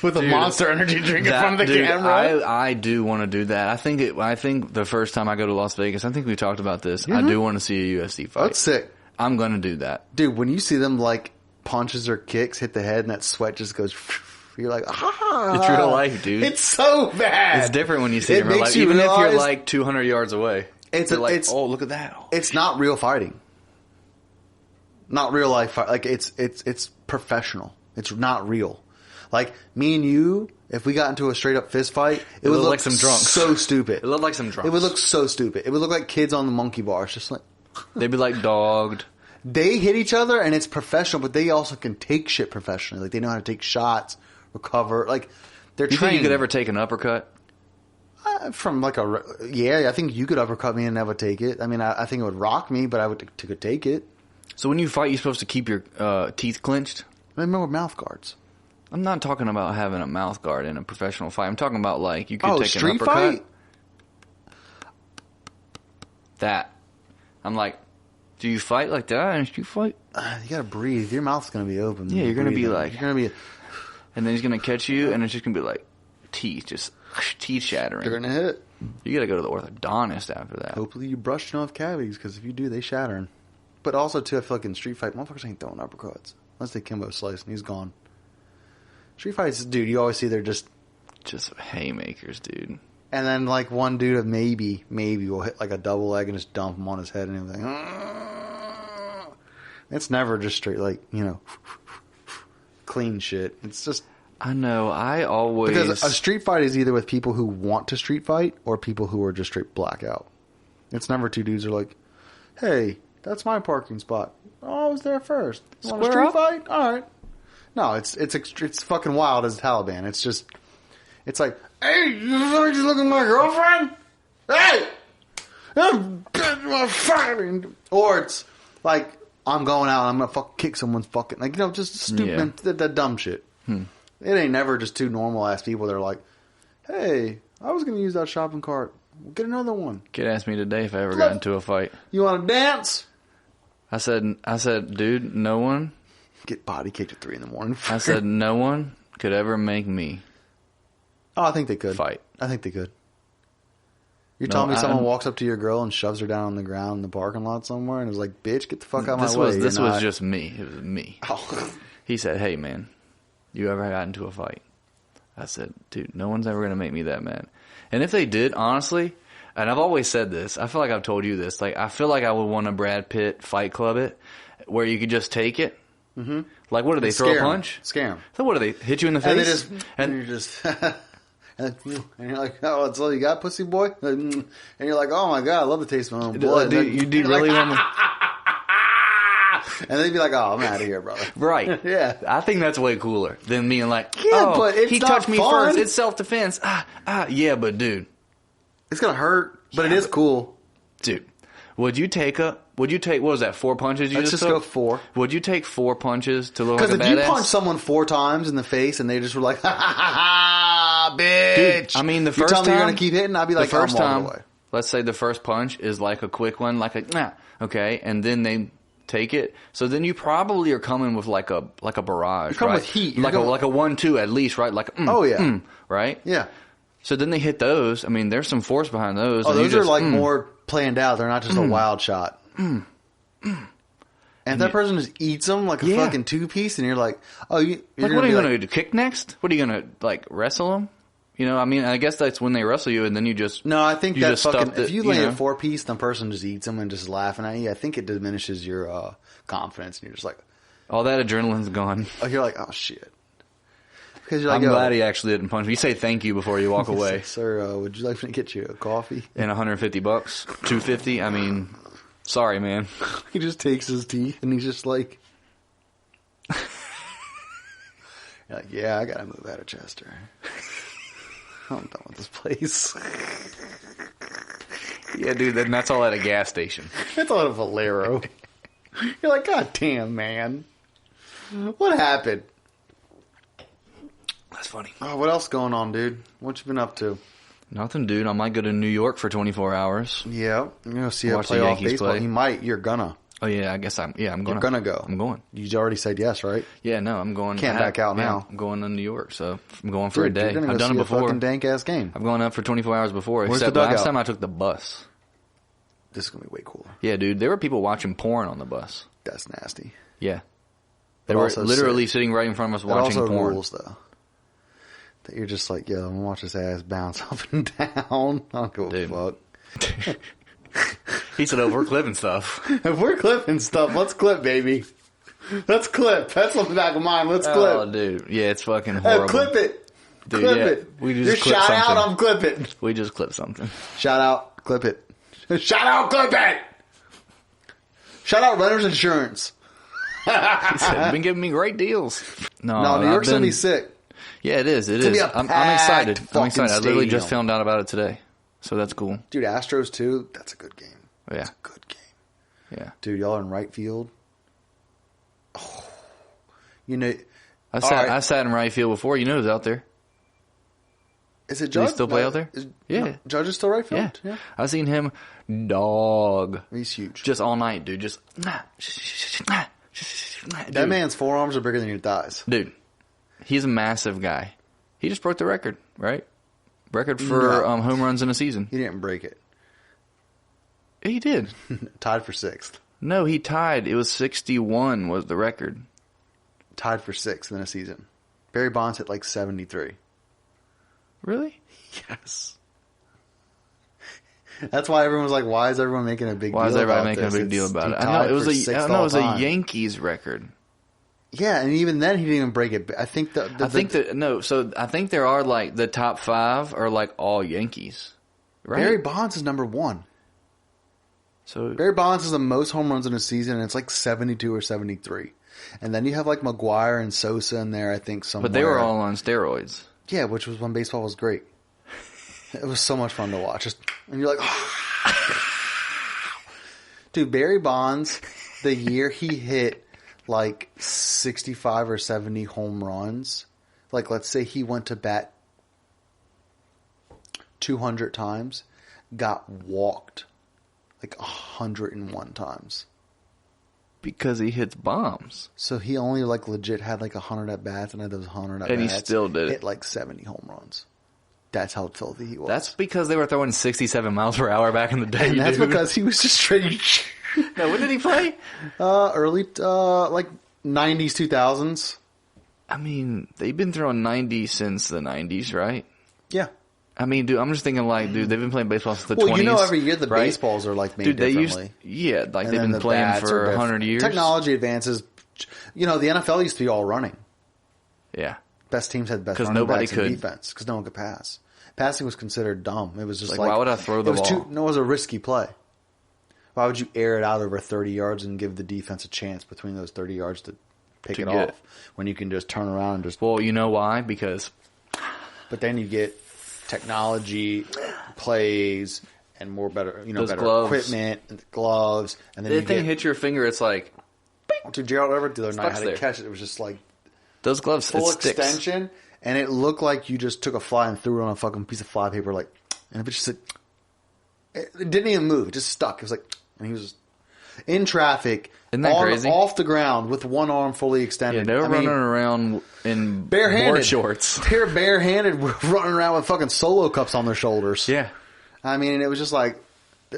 with a Monster Energy drink in front of the camera. I do want to do that. I think the first time I go to Las Vegas, I think we talked about this. I do want to see a UFC fight. That's sick. I'm going to do that. Dude, when you see them like punches or kicks hit the head and that sweat just goes, you're like, ah. It's real life, dude. It's so bad. It's different when you see it in real life. Even if you're like 200 yards away. Oh, look at that. Oh. It's not real fighting. Not real life fight. Like it's professional. It's not real. Like me and you, if we got into a straight up fist fight, it would look like some drunks. So stupid. It looked like some drunks. It would look so stupid. It would look like kids on the monkey bars, just like they'd be like dogged. They hit each other and it's professional, but they also can take shit professionally. Like they know how to take shots, recover. Like they're trained. You think you could ever take an uppercut? From like I think you could uppercut me and never take it. I mean, I think it would rock me, but I could take it. So when you fight, you're supposed to keep your teeth clenched? I remember mouth guards. I'm not talking about having a mouth guard in a professional fight. I'm talking about like you could take an street uppercut. Fight? That. I'm like, do you fight like that in a street fight? You gotta breathe. Your mouth's gonna be open. Yeah, you're gonna be like, you're gonna be, and then he's gonna catch you, and it's just gonna be like teeth shattering. They're gonna hit. You gotta go to the orthodontist after that. Hopefully you brush enough cavities, because if you do, they shattering. But also too, I feel like in street fight, motherfuckers ain't throwing uppercuts unless they Kimbo slice and he's gone. Street fights, dude, you always see they're just haymakers, dude. And then like one dude maybe will hit like a double leg and just dump him on his head and everything. It's never just straight like, clean shit. It's just... I know, because a street fight is either with people who want to street fight or people who are just straight blackout. It's never two dudes who are like, hey, that's my parking spot. Oh, I was there first. You want a street fight? All right. No, it's fucking wild as Taliban. It's like, hey, you just looking at my girlfriend? Hey! Or it's like, I'm going out and I'm going to fucking kick someone's fucking, like, just stupid, that dumb shit. It ain't never just two normal ass people that are like, hey, I was going to use that shopping cart. We'll get another one. Kid asked me today if I ever got into a fight. You want to dance? I said, dude, no one. Get body kicked at 3 a.m. I said, no one could ever make me. Oh, I think they could. Fight. I think they could. You're telling me someone walks up to your girl and shoves her down on the ground in the parking lot somewhere and is like, bitch, get the fuck out of my way. This was just me. It was me. Oh. He said, hey, man, you ever got into a fight? I said, dude, no one's ever going to make me that mad. And if they did, honestly, and I've always said this, I feel like I've told you this, like I feel like I would want to Brad Pitt Fight Club it, where you could just take it. Like, what do they throw a punch? Scare them. So what do they hit you in the face? And you're just And you're like, oh, that's all you got, pussy boy? And you're like, oh my God, I love the taste of my own blood. You do really want to... And they'd be like, oh, I'm out of here, brother. Right. Yeah. I think that's way cooler than being like, but it's he not touched me fun. first. It's self-defense. Yeah, but dude. It's going to hurt, but it is cool. Dude, would you take, what was that, 4 punches you Let's just took? go 4. Would you take 4 punches to look like a badass? Because if you punch someone 4 times in the face and they just were like, ha ha ha, bitch. Dude, I mean, the first you tell time. me you're going to keep hitting, I'd be like, the first I'm walking time, away. let's say the first punch is like a quick one, like a, nah, okay, and then they take it. So then you probably are coming with like a barrage, You come right? with heat. Like a 1-2 at least, right? Like, oh, yeah. Right? Yeah. So then they hit those. I mean, there's some force behind those. Oh, and those are like more planned out. They're not just a wild shot. And that person just eats them like a fucking 2-piece, and you're like, oh, you're like, what are you going to do? Kick next? What are you going to, like, wrestle them? You know, I mean, I guess that's when they wrestle you, and then you just... No, I think that fucking... if you land a 4-piece, the person just eats them and just laughing at you, I think it diminishes your confidence, and you're just like... All that adrenaline's gone. Oh, you're like, oh, shit. Because you're like, I'm glad he actually didn't punch me. You say thank you before you walk away. Sir, would you like me to get you a coffee? And $150, $250. I mean, sorry, man. He just takes his teeth and he's just like, you're like, yeah, I gotta move out of Chester. I'm done with this place. Yeah, dude, then that's all at a gas station. It's all at a Valero. You're like, God damn, man. What happened? That's funny. Oh, what else going on, dude? What you been up to? Nothing, dude. I might go to New York for 24 hours. Yeah, you're gonna see a Watch the playoff Yankees baseball. play. You might. You're gonna. Oh, yeah, I guess I'm going. You're gonna go. I'm going. You already said yes, right? Yeah, no, I'm going. Can't back out now. I'm going to New York, so I'm going for a day. You're gonna I've go done see it a before. fucking dank ass game. I've gone up for 24 hours before. Where's except the dugout? last time I took the bus. This is gonna be way cooler. Yeah, dude, there were people watching porn on the bus. That's nasty. Yeah, they But were also literally sitting right in front of us It watching also porn. rules, though. That you're just like, yo, I'm gonna watch this ass bounce up and down. I don't give a fuck. He said, "Oh, we're clipping stuff." If we're clipping stuff, let's clip, baby. Let's clip. That's on the back of mine. Let's clip. Oh, dude, yeah, it's fucking horrible. Clip it. Dude, Clip yeah, it. we just Your clipped shout out, something. I'm clipping. We just clipped something. Shout out, clip it. Shout out, clip it. Shout out, Renter's Insurance. He said, "You've been giving me great deals." No, New York's gonna be sick. Yeah, it is. It gonna is. be a I'm excited. packed I'm excited. I literally stadium. just found out about it today, so that's cool. Dude, Astros too. That's a good game. Yeah, That's a good game. yeah. Dude, y'all are in right field. Oh, you know, I sat in right field before. You know who's out there? is it Does he Judge? still play out there? Yeah. No, Judge is still right Yeah. field. I seen him dog He's huge. just all night, dude. Just That man's forearms are bigger than your thighs. dude. He's a massive guy. He just broke the record, right? Record for No. home runs in a season. He didn't break it. He did. Tied for 6th. No, he tied. It was 61 was the record. Tied for 6th in a season. Barry Bonds hit like 73. Really? Yes. That's why everyone was like, why is everyone making a big deal Why is about everybody making this? a big deal about it? He I know tied it was for a sixth I know it all was a time. Yankees record. Yeah, and even then he didn't even break it. I think So I think there are like the top 5 are like all Yankees, right? Barry Bonds is number 1. So Barry Bonds is the most home runs in a season, and it's like 72 or 73. And then you have like McGuire and Sosa in there, I think, somewhere. but they were all on steroids. Yeah, which was when baseball was great. It was so much fun to watch. And you're like, dude, Barry Bonds, the year he hit like 65 or 70 home runs, like let's say he went to bat 200 times, got walked like 101 times. Because he hits bombs. So he only like legit had like 100 at bats, and of those 100 at bats, And he still did it. hit like 70 home runs. That's how filthy he was. That's because they were throwing 67 miles per hour back in the day. and that's dude. because he was just straight. No, when did he play? Early, like 90s, 2000s. I mean, they've been throwing 90 since the 90s, right? Yeah. I mean, dude, I'm just thinking like, dude, they've been playing baseball since the 20s. Well, you know, every year the right? baseballs are like made Dude, they differently. like And they've then been the playing bats for are 100 years. Technology advances. You know, the NFL used to be all running. Yeah. Best teams had best 'Cause running nobody backs and could. defense because no one could pass. Passing was considered dumb. It was just like why would I throw the ball? It was a risky play. Why would you air it out over 30 yards and give the defense a chance between those 30 yards to pick it off when you can just turn around and just... Well, you know why? Because... But then you get technology, plays, and better gloves. equipment, and gloves. And then the thing hits your finger, it's like... Dude, Gerald Everett the other night had to catch it. It was just like... Those gloves, full extension, and it looked like you just took a fly and threw it on a fucking piece of fly paper, like... And if it just... It didn't even move. It just stuck. It was like... And he was just in traffic, crazy? Off the ground with one arm fully extended. Yeah, they were running around in board shorts. They were barehanded, running around with fucking Solo cups on their shoulders. Yeah, I mean, it was just like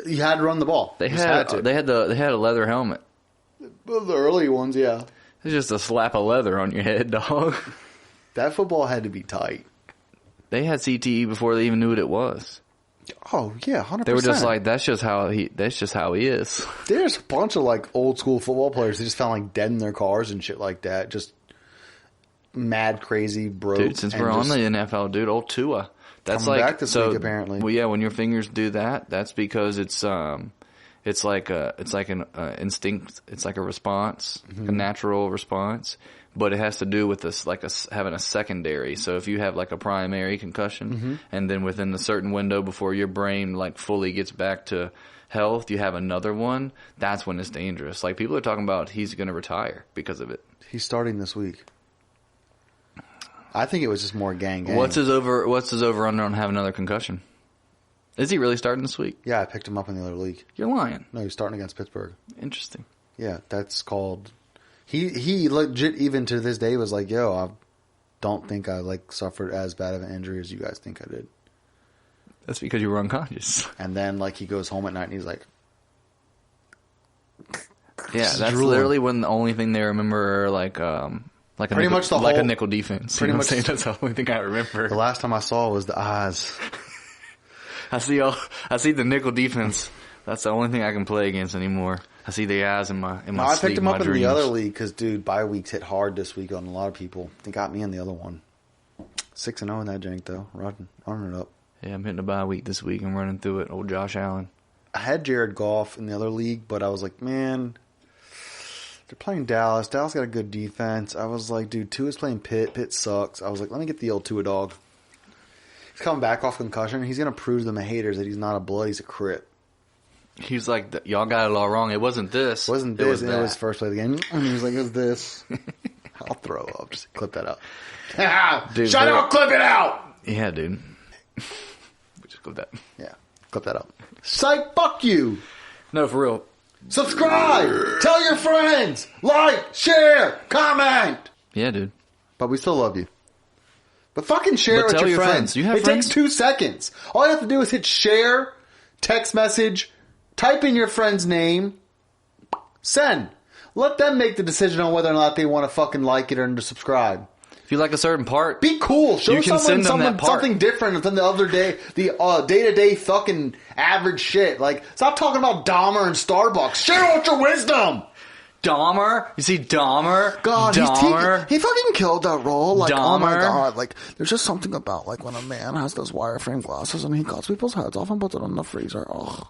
you had to run the ball. They had a leather helmet. Well, the early ones, yeah. It's just a slap of leather on your head, dog. That football had to be tight. They had CTE before they even knew what it was. Oh yeah, 100%. They were just like, that's just how he is. There's a bunch of like old school football players that just found like dead in their cars and shit like that. Just mad, crazy, broke. Dude, since we're on the NFL, dude, old Tua. That's coming like back this week, apparently. Well, yeah, when your fingers do that, that's because it's like an instinct. It's like a response, a natural response. But it has to do with this, like having a secondary. So if you have like a primary concussion, and then within the certain window before your brain like fully gets back to health, you have another one. That's when it's dangerous. Like people are talking about he's going to retire because of it. He's starting this week. I think it was just more gang. What's his over under on having another concussion? Is he really starting this week? Yeah, I picked him up in the other league. You're lying. No, he's starting against Pittsburgh. Interesting. Yeah, that's called. He legit even to this day was like, yo, I don't think I like suffered as bad of an injury as you guys think I did. That's because you were unconscious. And then like he goes home at night and he's like, yeah, that's literally when the only thing they remember are like a nickel defense. Pretty much that's the only thing I remember. The last time I saw was the eyes. I see the nickel defense. That's the only thing I can play against anymore. I see the eyes in my I sleep, picked him up in dreams. the other league because, dude, bye weeks hit hard this week on a lot of people. They got me in the other one. 6-0 in that jank, though. Running it up. Yeah, I'm hitting a bye week this week. I'm running through it. Old Josh Allen. I had Jared Goff in the other league, but I was like, man, they're playing Dallas. Dallas got a good defense. I was like, dude, Tua's playing Pitt. Pitt sucks. I was like, let me get the old Tua dog. He's coming back off concussion. He's going to prove to the haters that he's not a blood. He's a crip. He's like, y'all got it all wrong. It wasn't this. It wasn't this. It was first play of the game. And he was like, it was this. I'll throw up. Just clip that out. Dude, shut up, clip it out. Yeah, dude. We just clip that. Yeah, clip that out. Psych, fuck you. No, for real. Subscribe. Tell your friends. Like, share, comment. Yeah, dude. But we still love you. But fucking share with your friends. You have it friends? takes 2 seconds. All you have to do is hit share, text message, type in your friend's name, send. Let them make the decision on whether or not they want to fucking like it or to subscribe. If you like a certain part, be cool. Show someone something different than the other day, the day-to-day fucking average shit. Like, stop talking about Dahmer and Starbucks. Share UltraWisdom. Dahmer? You see Dahmer? God, Dahmer? he fucking killed that role. Like, Dahmer? oh my God. Like, there's just something about, like, when a man has those wireframe glasses and he cuts people's heads off and puts it in the freezer. Ugh.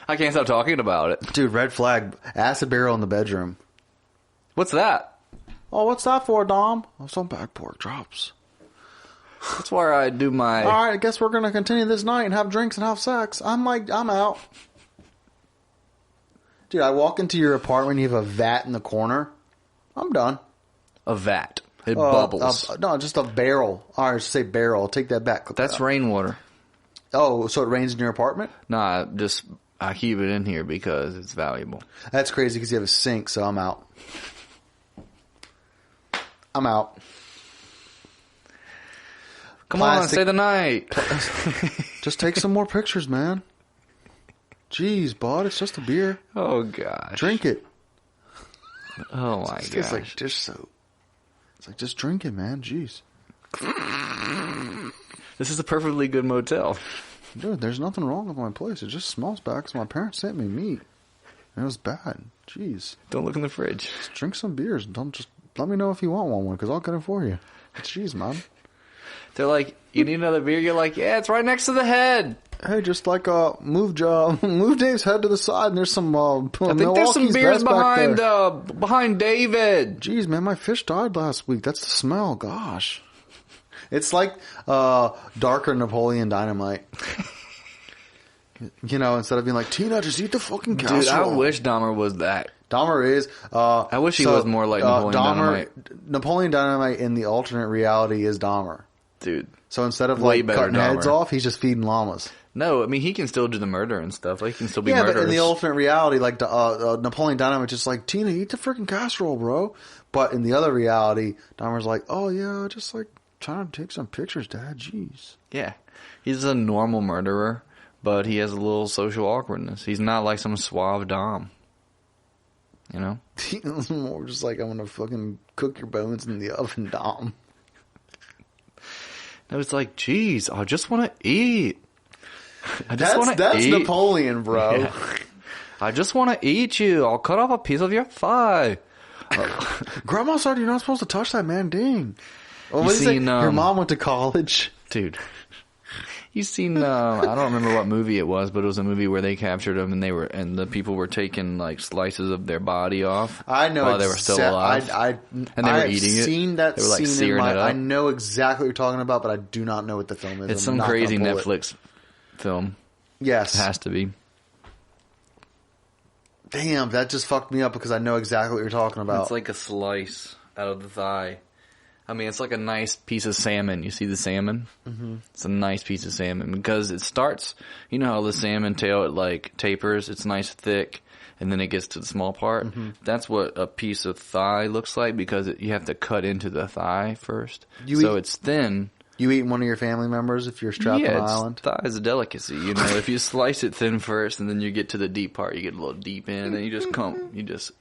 I can't stop talking about it. Dude, red flag. Acid barrel in the bedroom. What's that? Oh, what's that for, Dom? Oh, some back pork drops. That's where I do my... Alright, I guess we're going to continue this night and have drinks and have sex. I'm out. Dude, I walk into your apartment and you have a vat in the corner. I'm done. A vat. It bubbles. No, just a barrel. Alright, just say barrel. I'll take that back. That's rainwater. Oh, so it rains in your apartment? Nah, I keep it in here because it's valuable. That's crazy because you have a sink, so I'm out. Come on, stay the night. Just take some more pictures, man. Jeez, bud, it's just a beer. Oh, gosh. Drink it. Oh, my gosh. It's like just drink it, man. Jeez. This is a perfectly good motel. Dude, there's nothing wrong with my place. It just smells bad because my parents sent me meat. And it was bad. Jeez. Don't look in the fridge. Just drink some beers. Don't just let me know if you want one because I'll get it for you. Jeez, man. They're like, you need another beer? You're like, yeah, it's right next to the head. Hey, just like move Dave's head to the side, and there's some I think there's some beers behind David. Jeez, man, my fish died last week. That's the smell. Gosh. It's like darker Napoleon Dynamite. You know, instead of being like, Tina, just eat the fucking casserole. Dude, I wish Dahmer was that. Dahmer is. I wish he was more like Napoleon Dynamite. Napoleon Dynamite in the alternate reality is Dahmer. Dude. So instead of like cutting heads off, he's just feeding llamas. No, I mean, he can still do the murder and stuff. Like, he can still be murderous. Yeah, but in the alternate reality, like, Napoleon Dynamite just like, Tina, eat the freaking casserole, bro. But in the other reality, Dahmer's like, oh, yeah, just like trying to take some pictures, Dad. Jeez. Yeah. He's a normal murderer, but he has a little social awkwardness. He's not like some suave Dom. You know? He's more just like, I'm going to fucking cook your bones in the oven, Dom. No, it's like, geez, I just want to eat. That's Napoleon, bro. Yeah. I just want to eat you. I'll cut off a piece of your thigh. Grandma said you're not supposed to touch that man. Dang. Oh, your mom went to college, dude. You seen? I don't remember what movie it was, but it was a movie where they captured them, and the people were taking like slices of their body off. I know while they were still alive, and they were eating it. Seen that? They were like searing it up. I know exactly what you're talking about, but I do not know what the film is. It's some crazy Netflix film. Yes, it has to be. Damn, that just fucked me up because I know exactly what you're talking about. It's like a slice out of the thigh. I mean, it's like a nice piece of salmon. You see the salmon? Mm-hmm. It's a nice piece of salmon because it starts, you know how the salmon tail, it like tapers, it's nice thick, and then it gets to the small part. Mm-hmm. That's what a piece of thigh looks like because you have to cut into the thigh first. It's thin. You eat one of your family members if you're strapped on an island? Thigh is a delicacy. You know, if you slice it thin first and then you get to the deep part, you get a little deep in, and then you just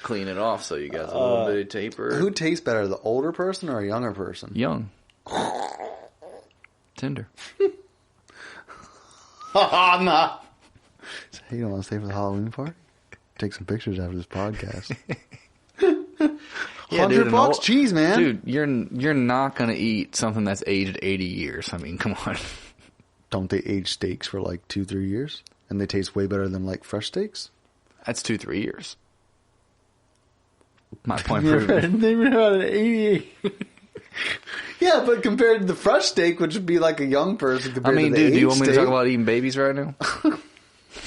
clean it off so you got a little bit of taper. Who tastes better, the older person or a younger person? Young. Tender. I'm not. So, hey, you don't want to stay for the Halloween party? Take some pictures after this podcast. Yeah, $100, jeez, man. Dude, you're not going to eat something that's aged 80 years. I mean, come on. Don't they age steaks for like 2-3 years? And they taste way better than like fresh steaks? That's 2-3 years. My point proven. They ran out at 88. Yeah, but compared to the fresh steak, which would be like a young person compared to the dude, do you want me steak? to talk about eating babies right now?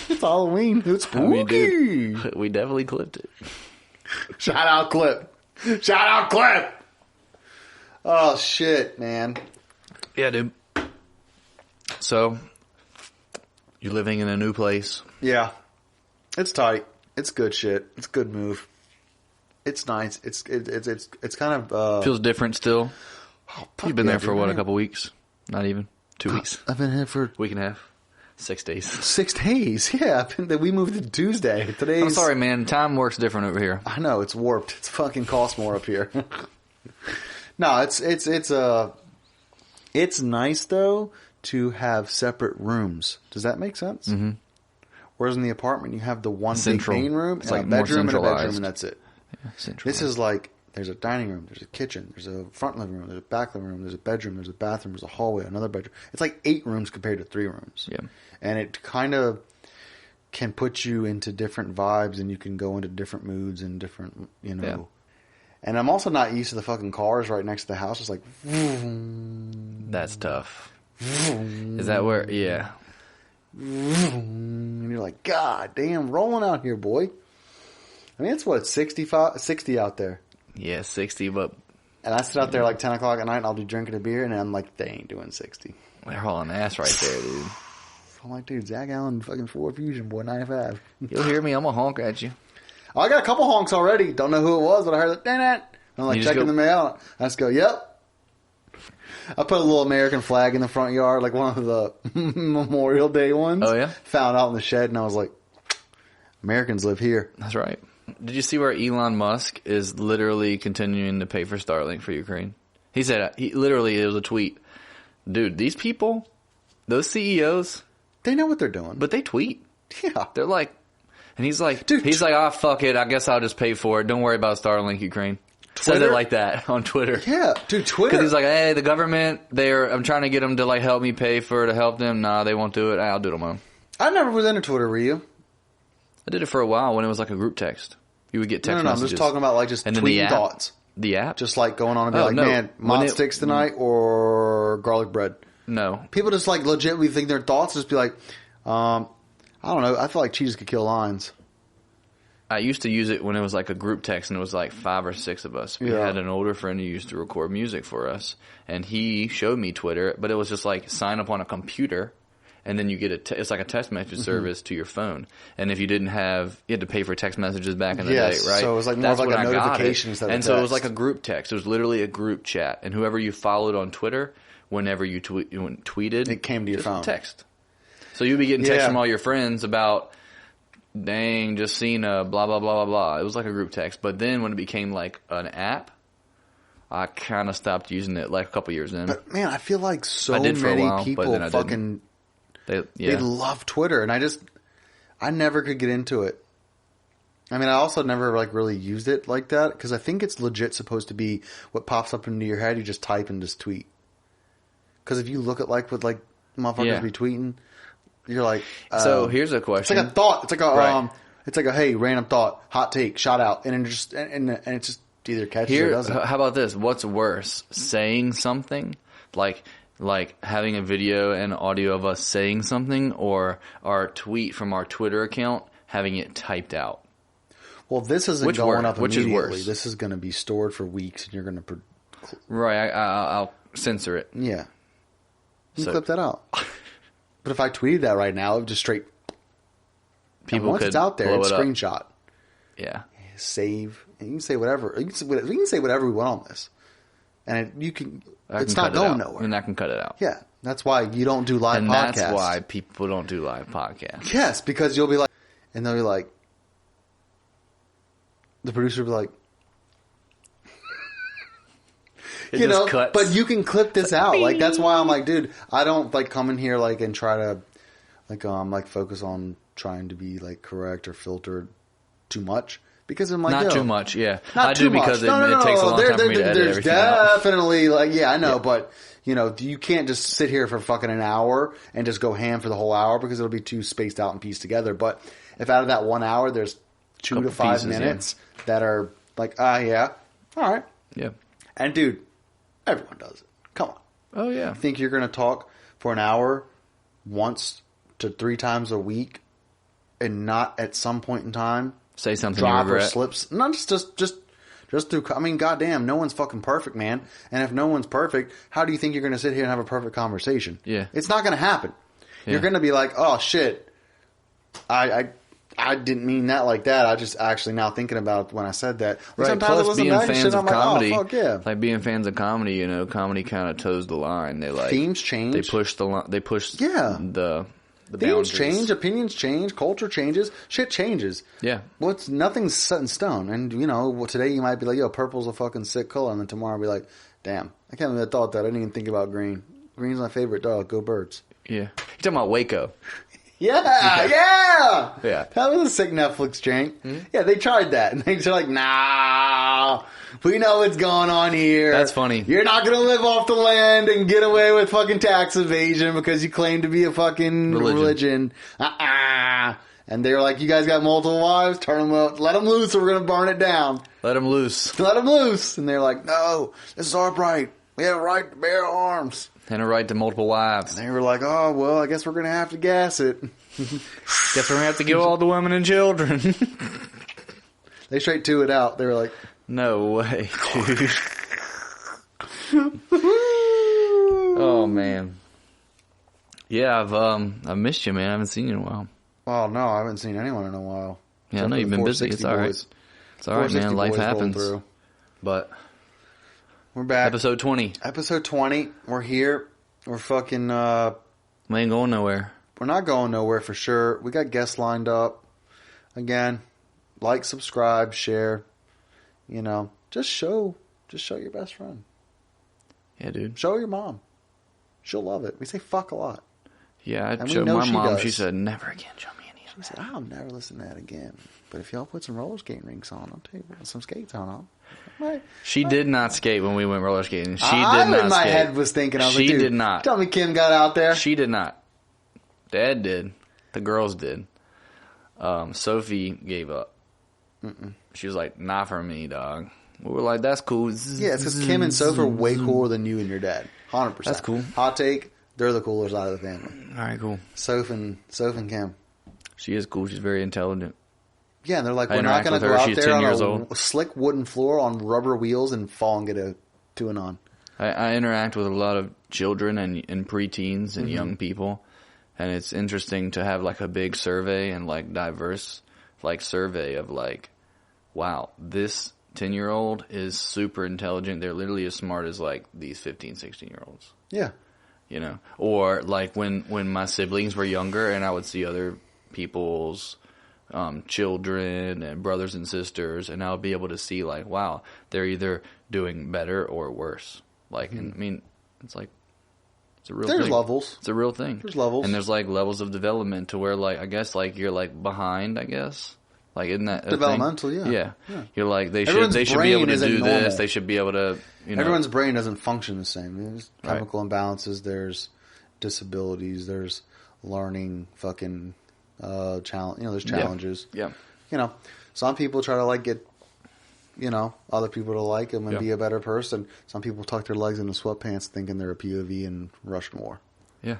It's Halloween. It's spooky. I mean, dude, we definitely clipped it. Shout out Clip. Shout out Clip. Oh, shit, man. Yeah, dude. So, you're living in a new place. Yeah. It's tight. It's good shit. It's a good move. It's nice. It's kind of feels different still. Oh, you've been there for what, a couple weeks? Not even 2 weeks. I've been here for a week and a half. 6 days. 6 days. Yeah, we moved to Tuesday. I'm sorry, man. Time works different over here. I know, it's warped. It's fucking costs more up here. No, it's nice though to have separate rooms. Does that make sense? Mm-hmm. Whereas in the apartment you have the one big main room and like a bedroom and a bedroom and that's it. This is like, there's a dining room, there's a kitchen, there's a front living room, there's a back living room, there's a bedroom, there's a bathroom, there's a hallway, another bedroom. It's like 8 rooms compared to 3 rooms. Yeah. And it kind of can put you into different vibes and you can go into different moods and different, you know. Yeah. And I'm also not used to the fucking cars right next to the house. It's like, that's tough. Is that where, yeah. And you're like, God damn, rolling out here, boy. I mean, it's what, 60 out there. Yeah, 60, but... And I sit out there like 10 o'clock at night and I'll be drinking a beer and I'm like, they ain't doing 60. They're hauling ass right there, dude. I'm like, dude, Zach Allen fucking Ford Fusion, boy, 95. You'll hear me, I'm going to honk at you. Oh, I got a couple honks already. Don't know who it was, but I heard it. Dang it. I'm like checking the mail. I just go, yep. I put a little American flag in the front yard, like one of the Memorial Day ones. Oh, yeah? Found out in the shed and I was like, Americans live here. That's right. Did you see where Elon Musk is literally continuing to pay for Starlink for Ukraine? He said, it was a tweet. Dude, these people, those CEOs. They know what they're doing. But they tweet. Yeah. They're like, and he's like, dude, fuck it. I guess I'll just pay for it. Don't worry about Starlink Ukraine. says it like that on Twitter. Yeah, dude, Twitter. Because he's like, hey, the government, I'm trying to get them to like help me pay to help them. Nah, they won't do it. I'll do it on my own. I never was into Twitter, were you? I did it for a while when it was like a group text. You would get text messages. I'm just talking about like just tweeting thoughts. The app? Just like going on and be like, man, mod sticks tonight or garlic bread. No. People just like legitimately think their thoughts, just be like, I don't know, I feel like cheese could kill lines. I used to use it when it was like a group text and it was like 5 or 6 of us. We had an older friend who used to record music for us, and he showed me Twitter, but it was just like sign up on a computer, and then you get it's like a text message service to your phone. And if you didn't have, you had to pay for text messages back in the day, right? So it was like more of like a notification instead of text. So it was like a group text. It was literally a group chat, and whoever you followed on Twitter, whenever you tweeted, it came to your phone. Text. So you'd be getting texts from all your friends about, dang, just seen a blah, blah, blah, blah, blah. It was like a group text. But then when it became like an app, I kind of stopped using it like a couple years in. But man, I feel like so many people fucking, they love Twitter. And I never could get into it. I mean, I also never like really used it like that because I think it's legit supposed to be what pops up into your head. You just type and just tweet. Because if you look at like what like motherfuckers be tweeting, you're like, so here's a question. It's like a thought. It's like a it's like a hey, random thought, hot take, shout out, and it's just either catches or doesn't. How about this? What's worse, saying something like having a video and audio of us saying something, or our tweet from our Twitter account having it typed out? Well, this isn't going up immediately. Which is worse? This is going to be stored for weeks, and you're going to right. I'll censor it. Yeah, you can clip that out. But if I tweeted that right now, it would just straight. People once could it's out there, it's screenshot. Yeah. Save. And you can say whatever. You can say whatever we want on this, and it's not going nowhere. And I can cut it out. Yeah, that's why you don't do live podcasts. And that's why people don't do live podcasts. Yes, because you'll be like, and they'll be like, the producer will be like. You know, cuts. But you can clip this out. Like, that's why I'm like, dude, I don't like come in here like and try to like focus on trying to be like correct or filtered too much because I'm like, not too much, yeah. Not I too do because much. it takes a long time for me to edit there's everything out. definitely like, yeah, I know, but you know, you can't just sit here for fucking an hour and just go ham for the whole hour because it'll be too spaced out and pieced together. But if out of that 1 hour, there's 2 to 5 minutes that are like, yeah, all right, yeah, and dude. Everyone does it. Come on. Oh, yeah. You think you're going to talk for an hour once to 3 times a week and not at some point in time say something drop you regret? Or slips? Not just through. I mean, goddamn, no one's fucking perfect, man. And if no one's perfect, how do you think you're going to sit here and have a perfect conversation? Yeah. It's not going to happen. Yeah. You're going to be like, oh, shit. I didn't mean that like that. I just actually now thinking about when I said that. Right. Sometimes Plus, being fans of comedy, like, oh, fuck yeah. like being fans of comedy, you know, comedy kind of toes the line. They like themes change. They push the line. They push the themes boundaries. change, opinions change, culture changes, shit changes. Yeah. Well, nothing's set in stone. And you know, today you might be like, yo, purple's a fucking sick color, and then tomorrow I'll be like, damn, I can't believe I thought that. I didn't even think about green. Green's my favorite dog. Go Birds. Yeah. You're talking about Waco. Yeah. That was a sick Netflix jank. Mm-hmm. Yeah, they tried that. And they're like, nah, we know what's going on here. That's funny. You're not going to live off the land and get away with fucking tax evasion because you claim to be a fucking religion. And they were like, you guys got multiple wives? Turn them out. Let them loose or we're going to burn it down. Let them loose. Let them loose. And they're like, no, this is our right. We have a right to bear arms. And a right to multiple wives. And they were like, oh, well, I guess we're going to have to gas it. Guess we're going to have to kill all the women and children. They straight to it out. They were like, no way, dude. Oh, man. Yeah, I've missed you, man. I haven't seen you in a while. Oh, no, I haven't seen anyone in a while. Yeah, I know you've been busy. It's all right. It's all right, man. Life happens. But... we're back. Episode 20. Episode 20. We're here. We're fucking... we ain't going nowhere. We're not going nowhere for sure. We got guests lined up. Again, like, subscribe, share. You know, just show your best friend. Yeah, dude. Show your mom. She'll love it. We say fuck a lot. Yeah, I showed my mom. She said, never again show me any of that. She said, I'll never listen to that again. But if y'all put some roller skating rinks on, I'll tell you what, some skates on, She did not skate when we went roller skating. She did not in my skate. head was thinking, I was She like, dude, did not. tell me Kim got out there. She did not. Dad did. The girls did. Sophie gave up. She was like, not for me, dog. We were like, that's cool. Yeah, it's because Kim and Sophie are way cooler than you and your dad. 100%. That's cool. Hot take, they're the coolest out of the family. All right, cool. Soph and Kim. She is cool. She's very intelligent. Yeah, and they're like, I we're not interact going to with go her. out She's there 10 on years a old. slick wooden floor on rubber wheels and fall and get a 2-and-on. I interact with a lot of children and preteens and young people, and it's interesting to have like a big survey and like diverse like survey of like, wow, this 10-year-old is super intelligent. They're literally as smart as like these 15, 16-year-olds. Yeah. You know, or like when my siblings were younger and I would see other people's children and brothers and sisters, and I would be able to see like, wow, they're either doing better or worse. Like, and, I mean, it's like, it's a real thing. There's levels. It's a real thing. There's levels. And there's like levels of development to where like, I guess like you're like behind, I guess. Like, isn't that a developmental? thing? Yeah. You're like, they Everyone's should be able to brain do isn't this. normal. They should be able to, you know. Everyone's brain doesn't function the same. There's chemical imbalances. There's disabilities. There's learning fucking challenge. You know, there's challenges. Yeah. You know, some people try to like get, you know, other people to like them and be a better person. Some people tuck their legs into sweatpants thinking they're a POV in Russian War. Yeah.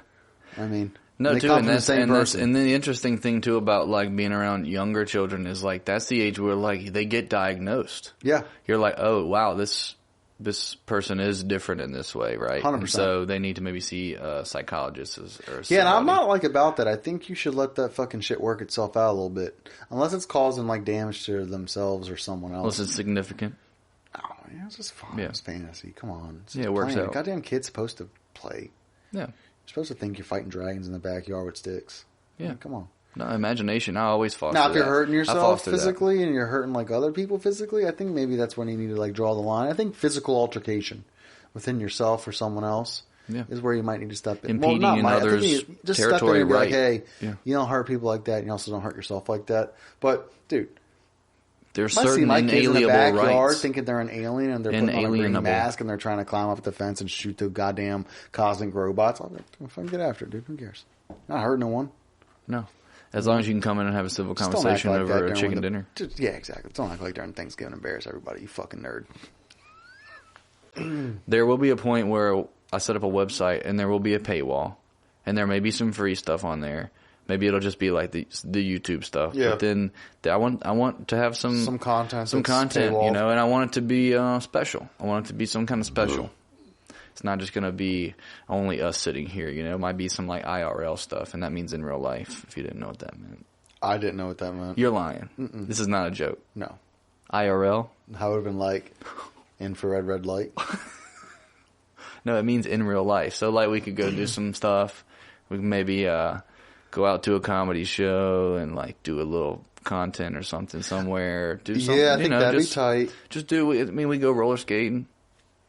I mean, no, they too, come and from that's the same person. and then the interesting thing too about like being around younger children is like that's the age where like they get diagnosed. Yeah, you're like, oh wow, this person is different in this way, right? 100%. So they need to maybe see a psychologist or somebody. Yeah, and I'm not like about that. I think you should let that fucking shit work itself out a little bit, unless it's causing like damage to themselves or someone else. Unless it's significant. Oh, yeah, it's just fun. Yeah. It's fantasy. Come on. It's it works playing. out. Goddamn kid's supposed to play. Yeah. You're supposed to think you're fighting dragons in the backyard with sticks. Yeah. Come on. No, imagination. I always foster Now, if you're that. hurting I yourself foster that. physically and you're hurting like other people physically, I think maybe that's when you need to like draw the line. I think physical altercation within yourself or someone else is where you might need to step in. Impeding well, not in might. others' I think you just territory, step in and be right. like, hey, Yeah. you don't hurt people like that. You also don't hurt yourself like that. But, dude, there's if I see certain my kids in the inalienable backyard rights. thinking they're an alien and they're putting on a green Inalienable. mask and they're trying to climb up the fence and shoot the goddamn cosmic robots, I'll fucking get after it, dude. Who cares? Not hurting no one. No. As long as you can come in and have a civil Just don't act conversation like that over a during chicken the- dinner. Yeah, exactly. Don't act like during Thanksgiving and embarrass everybody, you fucking nerd. There will be a point where I set up a website and there will be a paywall, and there may be some free stuff on there. Maybe it'll just be like the YouTube stuff. Yeah. But then I want to have some content. some that's content, paywalled. you know, and I want it to be special. I want it to be some kind of special. It's not just going to be only us sitting here, you know. It might be some like IRL stuff, and that means in real life, if you didn't know what that meant. I didn't know what that meant. You're lying. This is not a joke. No. IRL? How would have been like infrared red light. No, it means in real life. So like we could go do some stuff. We can maybe go out to a comedy show and like do a little content or something somewhere. Do something. Yeah, I think that'd just, be tight. Just do. I mean, we go roller skating,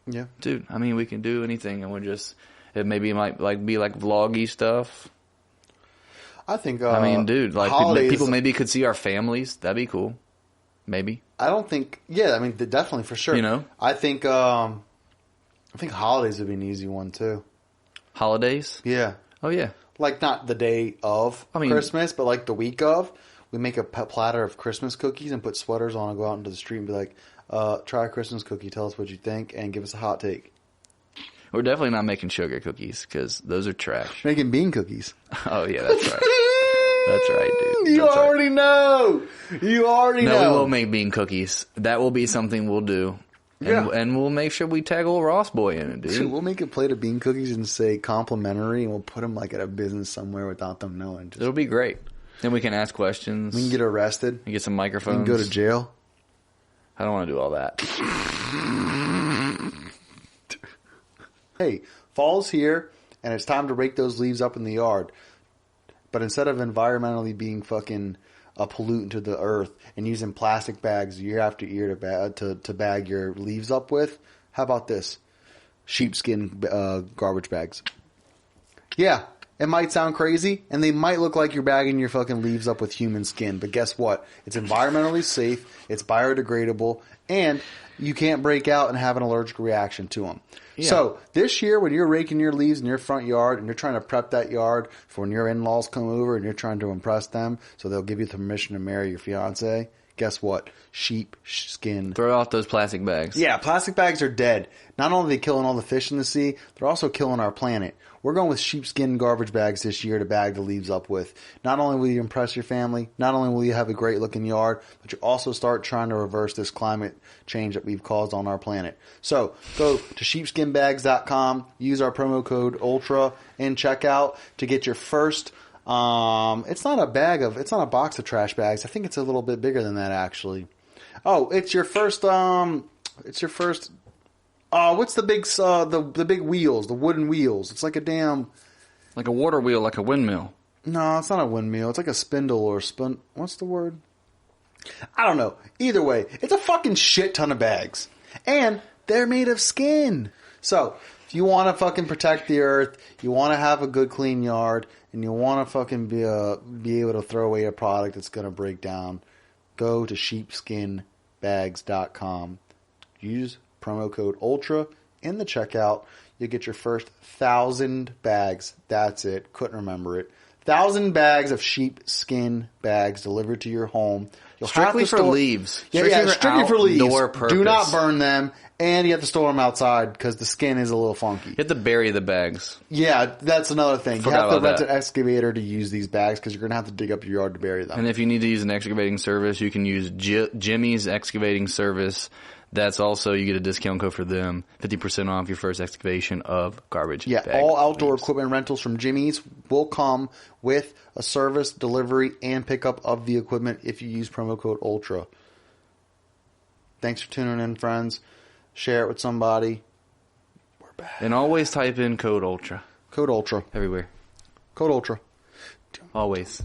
Yeah. dude. I mean, we can do anything, and it maybe might like be like vloggy stuff. I think. I mean, dude, like holidays, people maybe could see our families. That'd be cool. Maybe. I don't think. Yeah, I mean, definitely for sure. You know? I think. I think holidays would be an easy one too. Holidays. Yeah. Oh yeah. Like not the day of Christmas, but like the week of. We make a platter of Christmas cookies and put sweaters on and go out into the street and be like, try a Christmas cookie, tell us what you think, and give us a hot take. We're definitely not making sugar cookies because those are trash. Making bean cookies. Oh yeah, that's right. That's right, dude. You That's right. already know. You already know. No, we will make bean cookies. That will be something we'll do. And we'll make sure we tag old Ross Boy in it, dude. Dude, we'll make a plate of bean cookies and say complimentary, and we'll put them like at a business somewhere without them knowing. It'll be great. Then we can ask questions. We can get arrested. And get some We microphones. can go to jail. I don't want to do all that. Hey, fall's here, and it's time to rake those leaves up in the yard. But instead of environmentally being fucking a pollutant to the earth and using plastic bags year after year to bag your leaves up with, how about this? Sheepskin garbage bags. Yeah, it might sound crazy, and they might look like you're bagging your fucking leaves up with human skin, but guess what? It's environmentally safe, it's biodegradable, And you can't break out and have an allergic reaction to them. Yeah. So this year, when you're raking your leaves in your front yard and you're trying to prep that yard for when your in-laws come over and you're trying to impress them so they'll give you the permission to marry your fiance, guess what? Sheepskin. Throw out those plastic bags. Yeah, plastic bags are dead. Not only are they killing all the fish in the sea, they're also killing our planet. We're going with sheepskin garbage bags this year to bag the leaves up with. Not only will you impress your family, not only will you have a great looking yard, but you also start trying to reverse this climate change that we've caused on our planet. So go to sheepskinbags.com, use our promo code ULTRA in checkout to get your first, it's not a box of trash bags. I think it's a little bit bigger than that actually. Oh, it's your first, what's the big, the big wheels, the wooden wheels? It's like like a water wheel, like a windmill. No, it's not a windmill. It's like a spindle or what's the word? I don't know. Either way, it's a fucking shit ton of bags. And they're made of skin. So, if you want to fucking protect the earth, you want to have a good clean yard, and you want to fucking be able to throw away a product that's going to break down, go to sheepskinbags.com. Use promo code ULTRA in the checkout. You'll get your first 1,000 bags. That's it. Couldn't remember it. 1,000 bags of sheepskin bags delivered to your home. You'll strictly have to for leaves. Strictly for leaves. Purpose. Do not burn them, and you have to store them outside because the skin is a little funky. You have to bury the bags. Yeah, that's another thing. You have to rent an excavator to use these bags because you're going to have to dig up your yard to bury them. And if you need to use an excavating service, you can use Jimmy's Excavating Service. That's also, you get a discount code for them, 50% off your first excavation of garbage. Yeah, bag all outdoor leaves. equipment rentals from Jimmy's will come with a service, delivery, and pickup of the equipment if you use promo code ULTRA. Thanks for tuning in, friends. Share it with somebody. We're back. And always type in code ULTRA. Code ULTRA. Everywhere. Code ULTRA. Always.